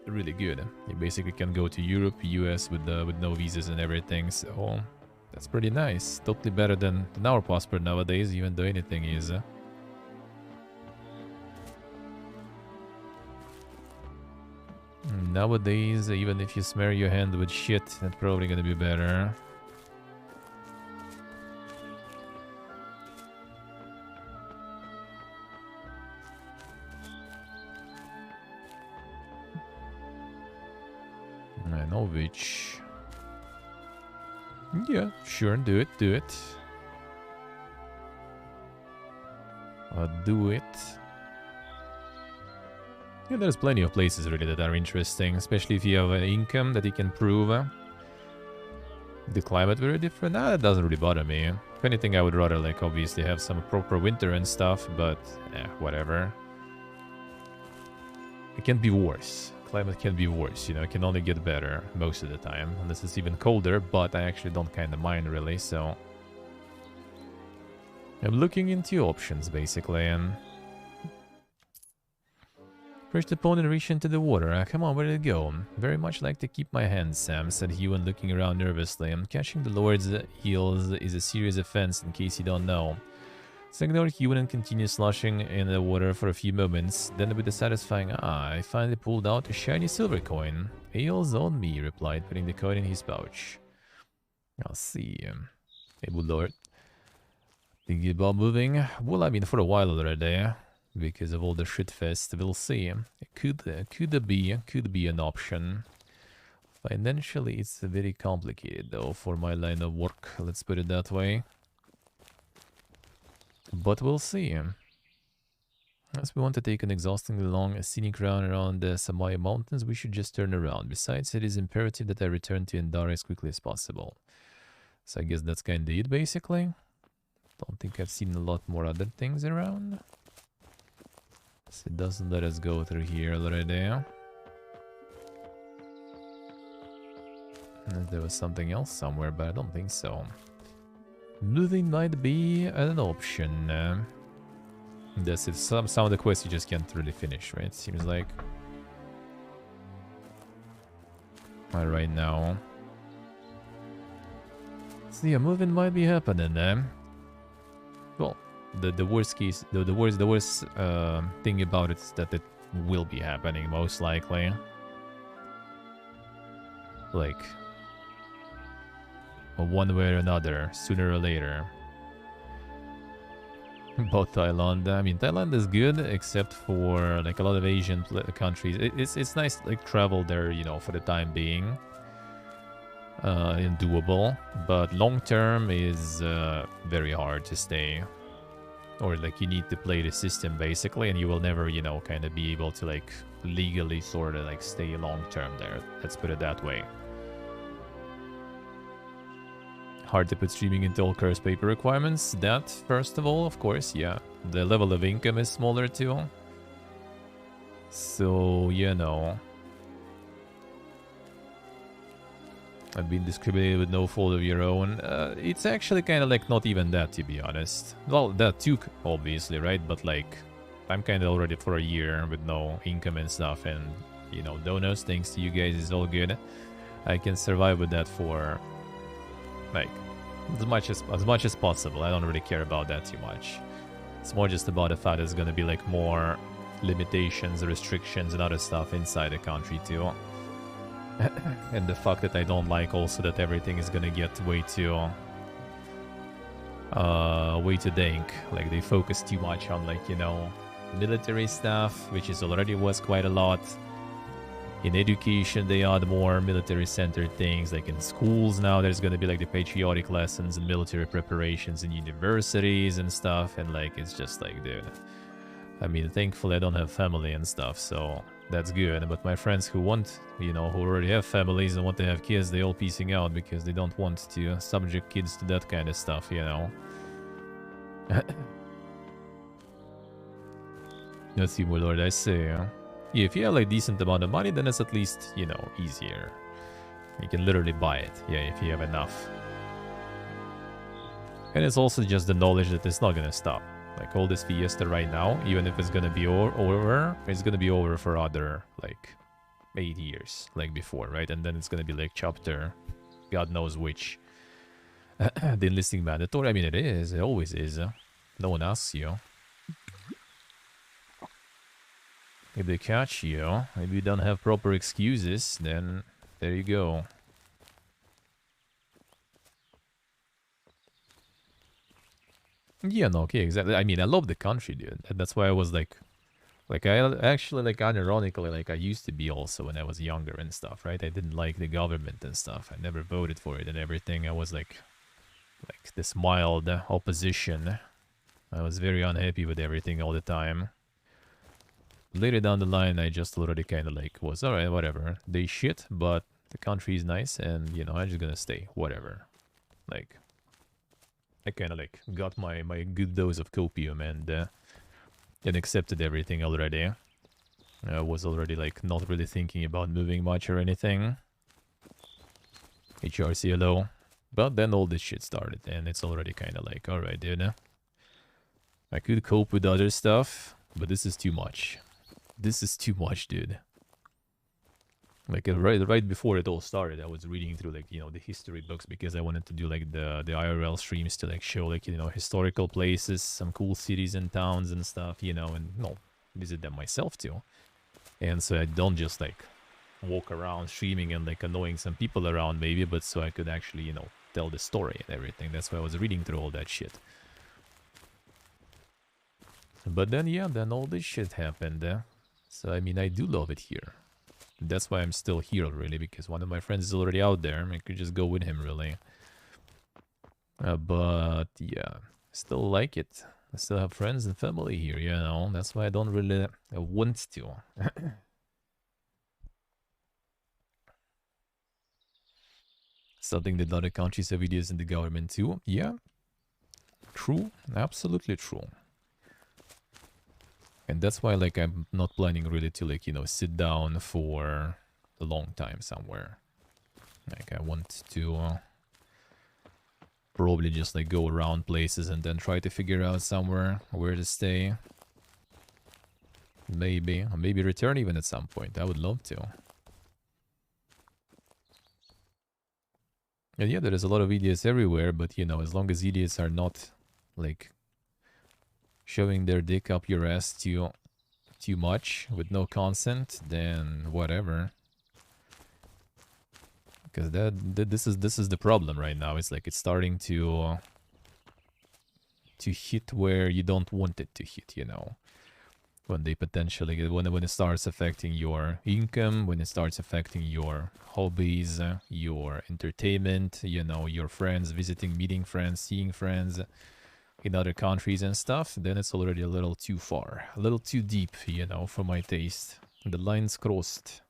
S1: good. You basically can go to Europe, US with no visas and everything, so that's pretty nice. Totally better than our passport nowadays, even though anything is. Nowadays, even if you smear your hand with shit, that's probably gonna be better. I know which. Yeah, sure, do it. Do it. Yeah, there's plenty of places really that are interesting, especially if you have an income that you can prove. The climate very different? Nah, that doesn't really bother me. If anything, I would rather, like, obviously have some proper winter and stuff, but whatever. It can be worse. Climate can be worse, you know, it can only get better most of the time, unless it's even colder, but I actually don't kind of mind really, so... I'm looking into options, basically, and... First opponent reached into the water. Come on, where did it go? Very much like to keep my hands, Sam, said Ewan, looking around nervously. Catching the Lord's heels is a serious offense, in case you don't know. Saregnar Ewan and continued sloshing in the water for a few moments. Then, with a satisfying I finally pulled out a shiny silver coin. Ales on me, he replied, putting the coin in his pouch. I'll see. Hey, good Lord. Thinking about moving? Well, I mean, for a while already. Because of all the shitfest, we'll see. It could be an option. Financially, it's very complicated, though, for my line of work. Let's put it that way. But we'll see. As we want to take an exhaustingly long scenic round around the Samaya Mountains, we should just turn around. Besides, it is imperative that I return to Endara as quickly as possible. So I guess that's kind of it, basically. Don't think I've seen a lot more other things around. So it doesn't let us go through here already. There was something else somewhere, but I don't think so. moving might be an option. That's it. Some of the quests you just can't really finish, right? Seems like. Right now. So yeah, moving might be happening. Well, the worst case, the worst thing about it is that it will be happening most likely. Like, one way or another, sooner or later. Both Thailand. I mean, Thailand is good, except for like a lot of Asian countries. It's nice to like travel there, you know, for the time being. And doable, but long term is very hard to stay. Or like you need to play the system basically, and you will never, you know, kind of be able to like legally sort of like stay long term there. Let's put it that way. Hard to put streaming into all curse paper requirements. That, first of all, of course, yeah. The level of income is smaller too. So, you know. I've been discriminated with no fault of your own. It's actually kind of like not even that, to be honest. Well, that too, obviously, right? But like, I'm kind of already for a year with no income and stuff. And, you know, donuts, thanks to you guys, is all good. I can survive with that for... like, as much as possible. I don't really care about that too much. It's more just about the fact there's gonna be like more limitations, restrictions, and other stuff inside the country too. And the fact that I don't like also that everything is gonna get way too dank. Like they focus too much on like, you know, military stuff, which is already was quite a lot. In education, they add more military-centered things. Like in schools now, there's going to be like the patriotic lessons and military preparations in universities and stuff. And like, it's just like, dude. I mean, thankfully, I don't have family and stuff, so that's good. But my friends who want, you know, who already have families and want to have kids, they all piecing out because they don't want to subject kids to that kind of stuff, you know. Let's see, my lord, I say. Yeah, if you have like decent amount of money, then it's at least, you know, easier. You can literally buy it, yeah, if you have enough. And it's also just the knowledge that it's not gonna stop. Like all this fiesta right now, even if it's gonna be over, it's gonna be over for other, like, 8 years, like before, right? And then it's gonna be like chapter, God knows which. The enlisting mandatory, I mean, it is, it always is. No one asks you. If they catch you, if you don't have proper excuses, then there you go. Yeah, no, okay, exactly. I mean, I love the country, dude. And that's why I was like I actually, like, unironically, like, I used to be also when I was younger and stuff, right? I didn't like the government and stuff. I never voted for it and everything. I was like this mild opposition. I was very unhappy with everything all the time. Later down the line, I just already kind of like was, alright, whatever. They shit, but the country is nice and, you know, I'm just gonna stay, whatever. Like, I kind of like got my good dose of copium and accepted everything already. I was already like not really thinking about moving much or anything. HRCLO. But then all this shit started and it's already kind of like, alright, dude. I could cope with other stuff, but this is too much. This is too much, dude. Like right before it all started, I was reading through like, you know, the history books because I wanted to do like the IRL streams to like show like, you know, historical places, some cool cities and towns and stuff, you know, and visit them myself too. And so I don't just like walk around streaming and like annoying some people around maybe, but so I could actually, you know, tell the story and everything. That's why I was reading through all that shit. But then, yeah, then all this shit happened. So, I mean, I do love it here. That's why I'm still here, really, because one of my friends is already out there. I could just go with him, really. But, yeah, I still like it. I still have friends and family here, you know. That's why I don't really want to. Something that other countries have ideas in the government, too. Yeah. True. Absolutely true. And that's why, like, I'm not planning really to, like, you know, sit down for a long time somewhere. Like, I want to probably just like go around places and then try to figure out somewhere where to stay. Maybe. Or maybe return even at some point. I would love to. And yeah, there is a lot of idiots everywhere, but you know, as long as idiots are not like shoving their dick up your ass too much with no consent, then whatever. Because this is the problem right now. It's like it's starting to hit where you don't want it to hit, you know. When they potentially when it starts affecting your income, when it starts affecting your hobbies, your entertainment, you know, your friends, visiting, meeting friends, seeing friends in other countries and stuff, then it's already a little too far, a little too deep, you know, for my taste. The line's crossed.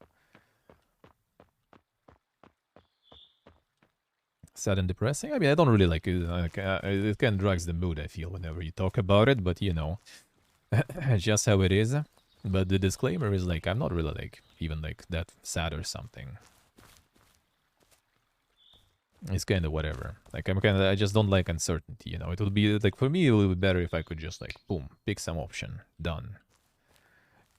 S1: Sad and depressing. I mean, I don't really like it. It kind of drags the mood, I feel, whenever you talk about it, but you know, just how it is. But the disclaimer is like, I'm not really like even like that sad or something. It's kind of whatever. Like I just don't like uncertainty, you know. It would be like, for me, it would be better if I could just like, boom, pick some option, done.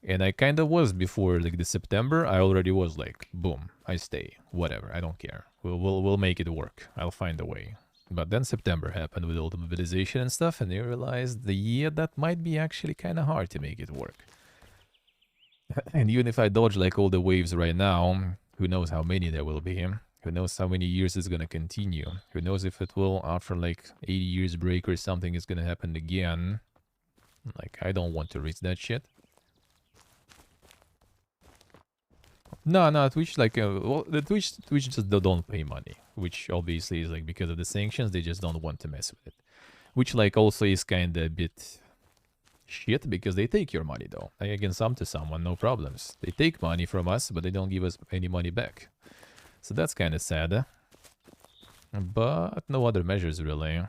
S1: And I kind of was before like the September. I already was like, boom, I stay, whatever, I don't care. We'll make it work. I'll find a way. But then September happened with all the mobilization and stuff, and you realized that might be actually kind of hard to make it work. And even if I dodge like all the waves right now, who knows how many there will be? Who knows how many years it's gonna continue? Who knows if it will, after like 80 years break or something, is gonna happen again? Like, I don't want to risk that shit. No, Twitch, like, well, the Twitch just don't pay money, which obviously is, like, because of the sanctions, they just don't want to mess with it. Which, like, also is kind of a bit shit, because they take your money, though. I can sum to someone, no problems. They take money from us, but they don't give us any money back. So that's kind of sad. But no other measures, really.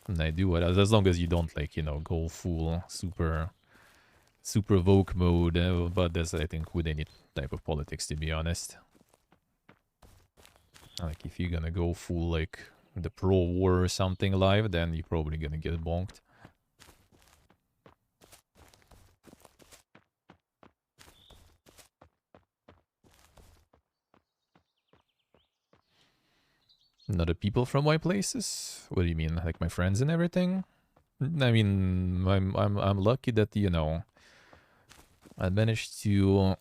S1: And I do it, as long as you don't, like, you know, go full super Vogue mode, but that's, I think, with any type of politics, to be honest. Like, if you're gonna go full, like, the pro-war or something live, then you're probably gonna get bonked. Other people from my places? What do you mean, like my friends and everything? I mean, I'm lucky that, you know, I managed to,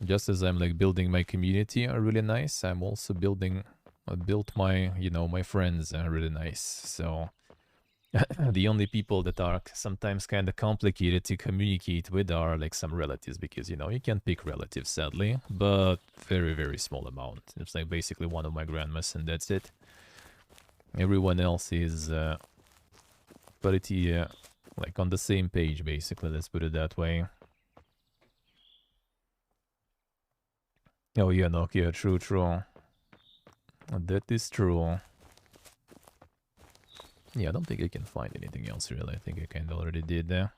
S1: just as I'm like building my community really nice, I'm also built my, you know, my friends really nice. So the only people that are sometimes kind of complicated to communicate with are like some relatives, because, you know, you can pick relatives, sadly, but very, very small amount. It's like basically one of my grandmas and that's it. Everyone else is pretty like on the same page, basically, let's put it that way. Oh yeah, no, yeah, true. That is true. Yeah, I don't think I can find anything else, really. I think I kind of already did there.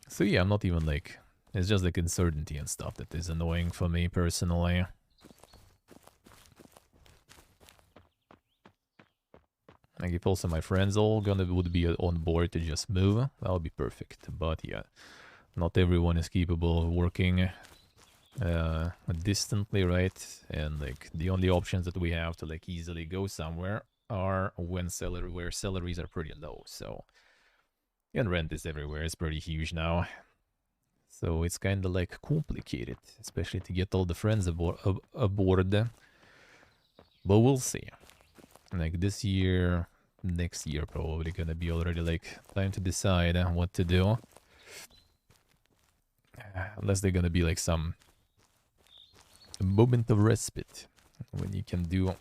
S1: So yeah, I'm not even like... It's just like uncertainty and stuff that is annoying for me, personally. Like, if also my friends all would be on board to just move, that would be perfect. But yeah, not everyone is capable of working distantly, right? And like the only options that we have to like easily go somewhere are where salaries are pretty low. So, and rent is everywhere. It's pretty huge now. So it's kind of like complicated, especially to get all the friends aboard. But we'll see. Like this year, next year probably gonna be already like time to decide what to do. Unless they're gonna be like some moment of respite when you can do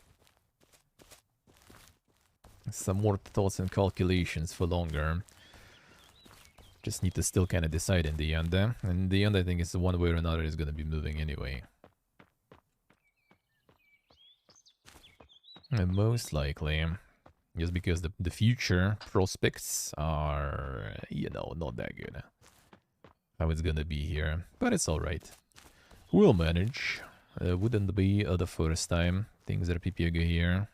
S1: some more thoughts and calculations for longer. Just need to still kind of decide in the end. And in the end, I think it's one way or another is gonna be moving anyway. And most likely, just because the future prospects are, you know, not that good. How it's gonna be here, but it's alright. We'll manage. Wouldn't be the first time things are PPG here.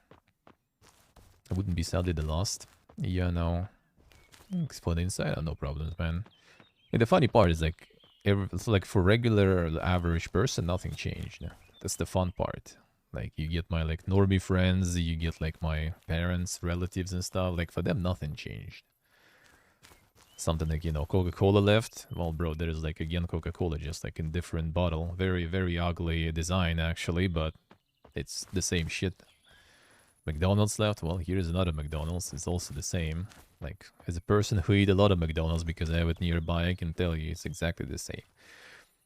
S1: I wouldn't be sadly the last. Yeah, no. Explode inside, no problems, man. And the funny part is like, it's like for regular average person, nothing changed. That's the fun part. Like you get my like normie friends, you get like my parents, relatives and stuff. Like for them, nothing changed. Something like, you know, Coca-Cola left. Well, bro, there's like again Coca-Cola, just like in different bottle. Very, very ugly design actually, but it's the same shit. McDonald's left. Well, here's another McDonald's. It's also the same. Like, as a person who eat a lot of McDonald's because I have it nearby, I can tell you it's exactly the same.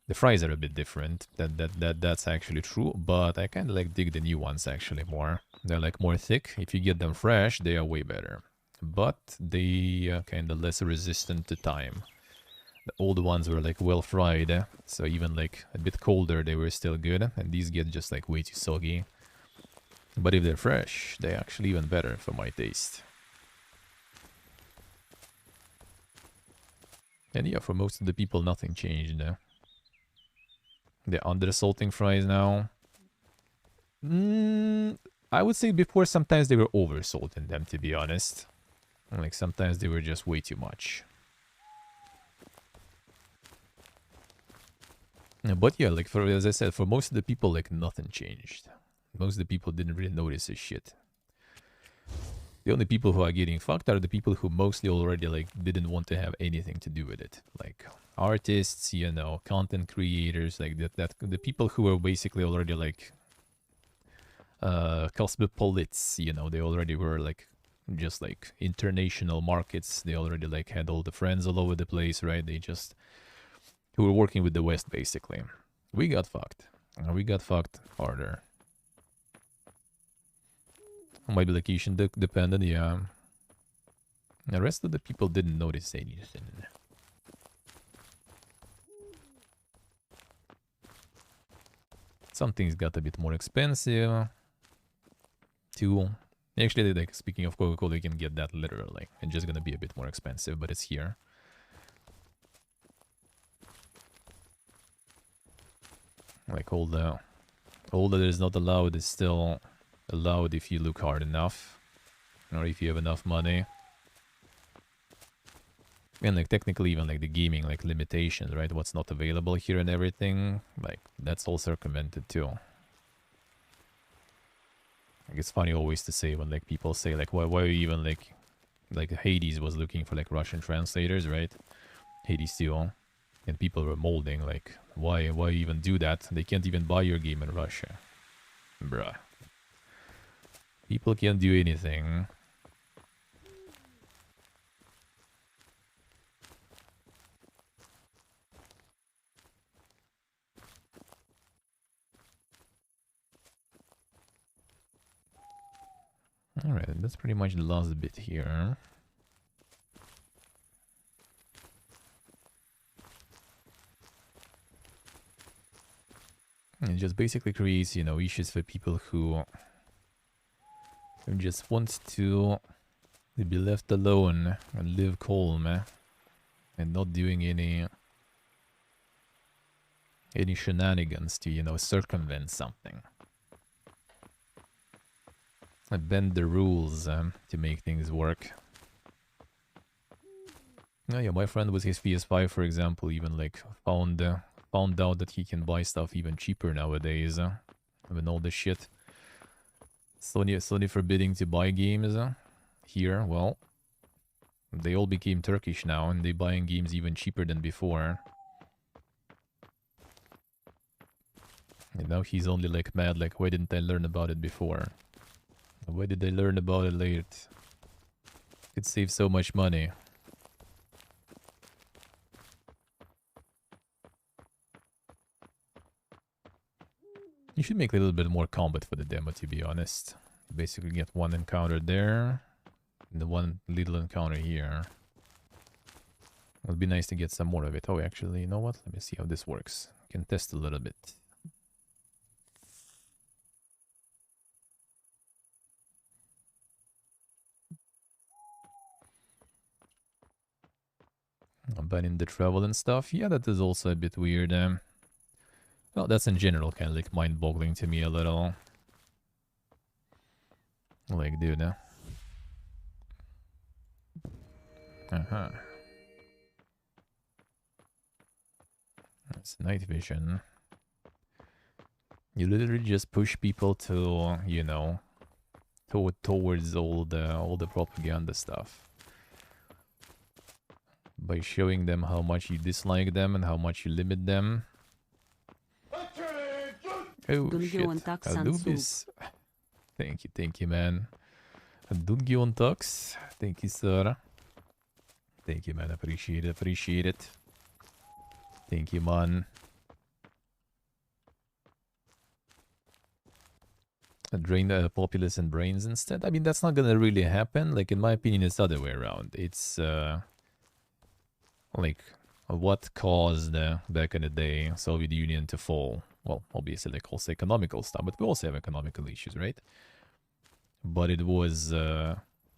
S1: The fries are a bit different. That's actually true, but I kind of like dig the new ones actually more. They're like more thick. If you get them fresh, they are way better. But they are kind of less resistant to time. The old ones were like well fried, so even like a bit colder, they were still good. And these get just like way too soggy. But if they're fresh, they're actually even better for my taste. And yeah, for most of the people, nothing changed. They're under-salting fries now. I would say before sometimes they were over-salting them, to be honest. Like sometimes they were just way too much. But yeah, like for as I said, for most of the people, like nothing changed. Most of the people didn't really notice this shit. The only people who are getting fucked are the people who mostly already like didn't want to have anything to do with it. Like artists, you know, content creators, like that the people who are basically already like cosmopolites, you know, they already were like just like international markets. They already like had all the friends all over the place, right? They just who were working with the West basically. We got fucked. We got fucked harder. Might be location dependent, yeah. The rest of the people didn't notice anything. Some things got a bit more expensive. Too. Actually, like speaking of Coca-Cola, you can get that literally. It's just gonna be a bit more expensive, but it's here. Like all that is not allowed is still allowed if you look hard enough. Or if you have enough money. And like technically even like the gaming like limitations, right? What's not available here and everything. Like that's all circumvented too. Like it's funny always to say when like people say like why even like Hades was looking for like Russian translators, right? Hades 2. And people were molding like why even do that? They can't even buy your game in Russia. Bruh. People can't do anything. Alright, that's pretty much the last bit here. It just basically creates, you know, issues for people who just want to be left alone and live calm and not doing any shenanigans to, you know, circumvent something. And bend the rules to make things work. Oh yeah, my friend with his PS5, for example, even like found out that he can buy stuff even cheaper nowadays. With all this shit. Sony forbidding to buy games here. Well, they all became Turkish now, and they buying games even cheaper than before. And now he's only like mad, like why didn't I learn about it before? Why did I learn about it late? Could save so much money. You should make a little bit more combat for the demo, to be honest. Basically get one encounter there, and the one little encounter here. It would be nice to get some more of it. Oh, actually, you know what? Let me see how this works. I can test a little bit. Banning the travel and stuff. Yeah, that is also a bit weird. Well, that's in general kind of like mind-boggling to me a little. Like, dude, Uh-huh. That's night vision. You literally just push people to, you know, towards all the propaganda stuff. By showing them how much you dislike them and how much you limit them. Oh shit, Anubis. Thank you, man. Dungion Tux, thank you, sir. Thank you, man, appreciate it. Thank you, man. Drain the populace and brains instead? I mean, that's not gonna really happen. Like, in my opinion, it's the other way around. It's, like, what caused, back in the day, Soviet Union to fall? Well, obviously, like, also economical stuff, but we also have economical issues, right? But it was,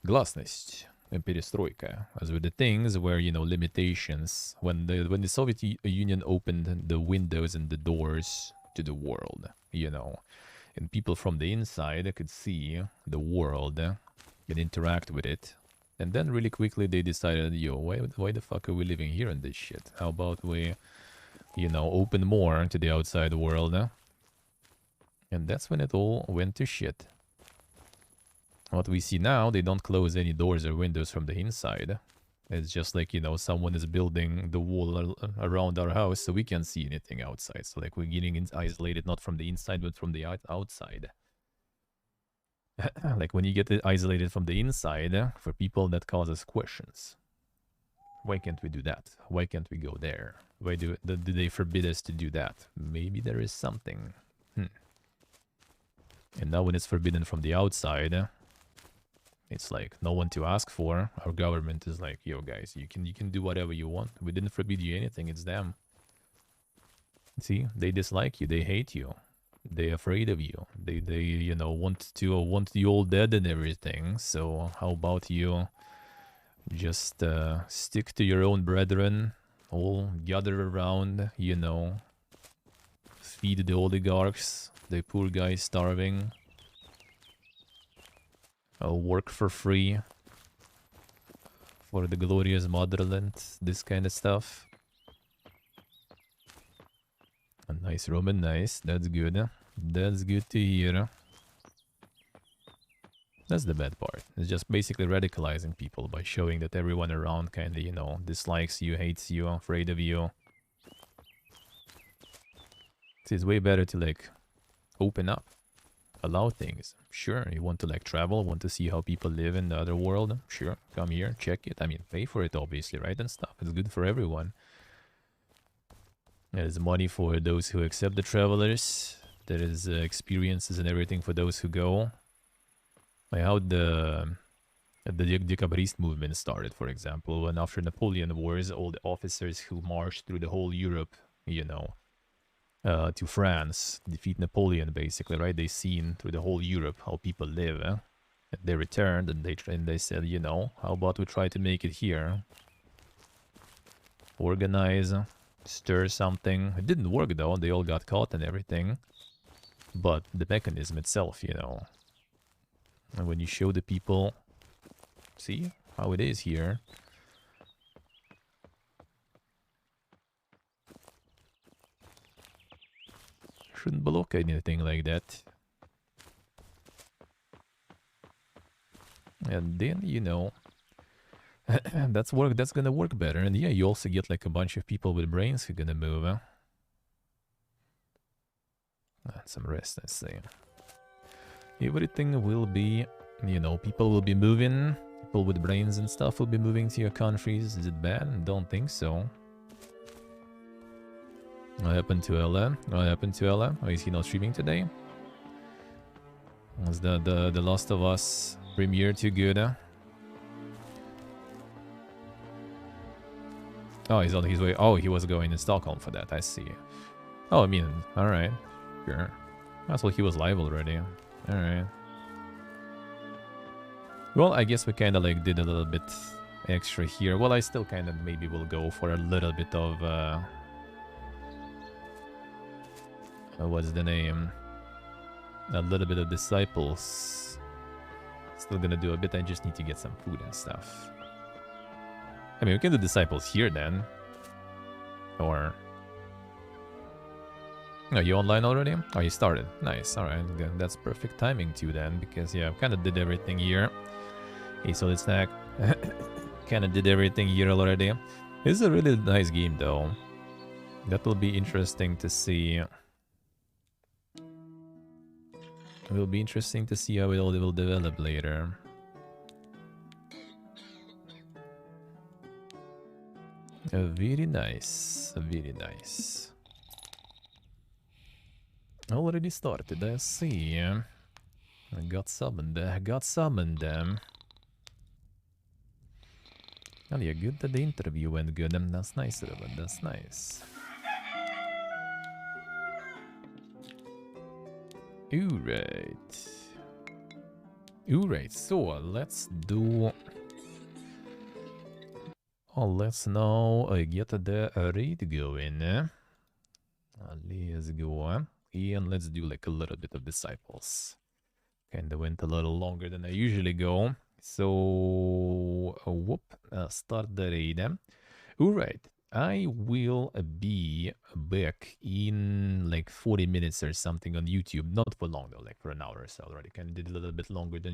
S1: glasnost and perestroika, as with the things where, you know, limitations. When the Soviet Union opened the windows and the doors to the world, you know, and people from the inside could see the world and interact with it. And then really quickly they decided, yo, why the fuck are we living here in this shit? How about we, you know, open more to the outside world? And that's when it all went to shit. What we see now, they don't close any doors or windows from the inside. It's just like, you know, someone is building the wall around our house so we can't see anything outside. So like we're getting isolated not from the inside but from the outside. Like when you get isolated from the inside, for people that causes questions. Why can't we do that? Why can't we go there? Why do they forbid us to do that? Maybe there is something. And now when it's forbidden from the outside, it's like no one to ask for. Our government is like, yo guys, you can do whatever you want. We didn't forbid you anything, it's them. See, they dislike you, they hate you. They're afraid of you. They you know, want you all dead and everything. So how about you just stick to your own brethren, all gather around, you know, feed the oligarchs, the poor guys starving. I'll work for free for the glorious motherland, this kind of stuff. A nice Roman, nice. That's good. That's good to hear. That's the bad part. It's just basically radicalizing people by showing that everyone around kind of, you know, dislikes you, hates you, afraid of you. It's way better to, like, open up. Allow things. Sure, you want to like travel, want to see how people live in the other world. Sure, come here, check it. I mean, pay for it obviously, right? And stuff. It's good for everyone. There's money for those who accept the travelers. There is experiences and everything for those who go. Like how the Decabriste movement started, for example, when after Napoleon Wars, all the officers who marched through the whole Europe, you know, to France, defeat Napoleon, basically, right? They seen through the whole Europe how people live. And they returned and they said, you know, how about we try to make it here? Organize, stir something. It didn't work though. They all got caught and everything. But the mechanism itself, you know. And when you show the people, see how it is here. Shouldn't block anything like that. And then, you know, that's gonna work better. And yeah, you also get like a bunch of people with brains who are gonna move. Some rest, I say. Everything will be, you know, people will be moving. People with brains and stuff will be moving to your countries. Is it bad? Don't think so. What happened to Ella? What happened to Ella? Oh, is he not streaming today? Was the Last of Us premiere too good? Oh, he's on his way. Oh, he was going to Stockholm for that. I see. Oh, I mean, all right, sure. I thought he was live already. All right. Well, I guess we kind of like did a little bit extra here. Well, I still kind of maybe will go for a little bit of What's the name? A little bit of disciples. Still gonna do a bit. I just need to get some food and stuff. I mean, we can do disciples here then. Or... Oh, you online already? Oh, you started. Nice. Alright, that's perfect timing too then. Because, yeah, I kind of did everything here. Hey, solid snack. Kind of did everything here already. It's a really nice game though. That will be interesting to see. It will be interesting to see how it all will develop later. Very nice. Very nice. Already started, I see. I got summoned. Well, yeah, good that the interview went good. That's nice, Ruben. That's nice. Alright. Alright, so let's do... Oh, let's now get the raid going. Let's go. And let's do like a little bit of disciples. Kinda went a little longer than I usually go. So, start the raid. Alright, I will be back in like 40 minutes or something on YouTube. Not for long though, like for an hour or so already. Kinda did a little bit longer than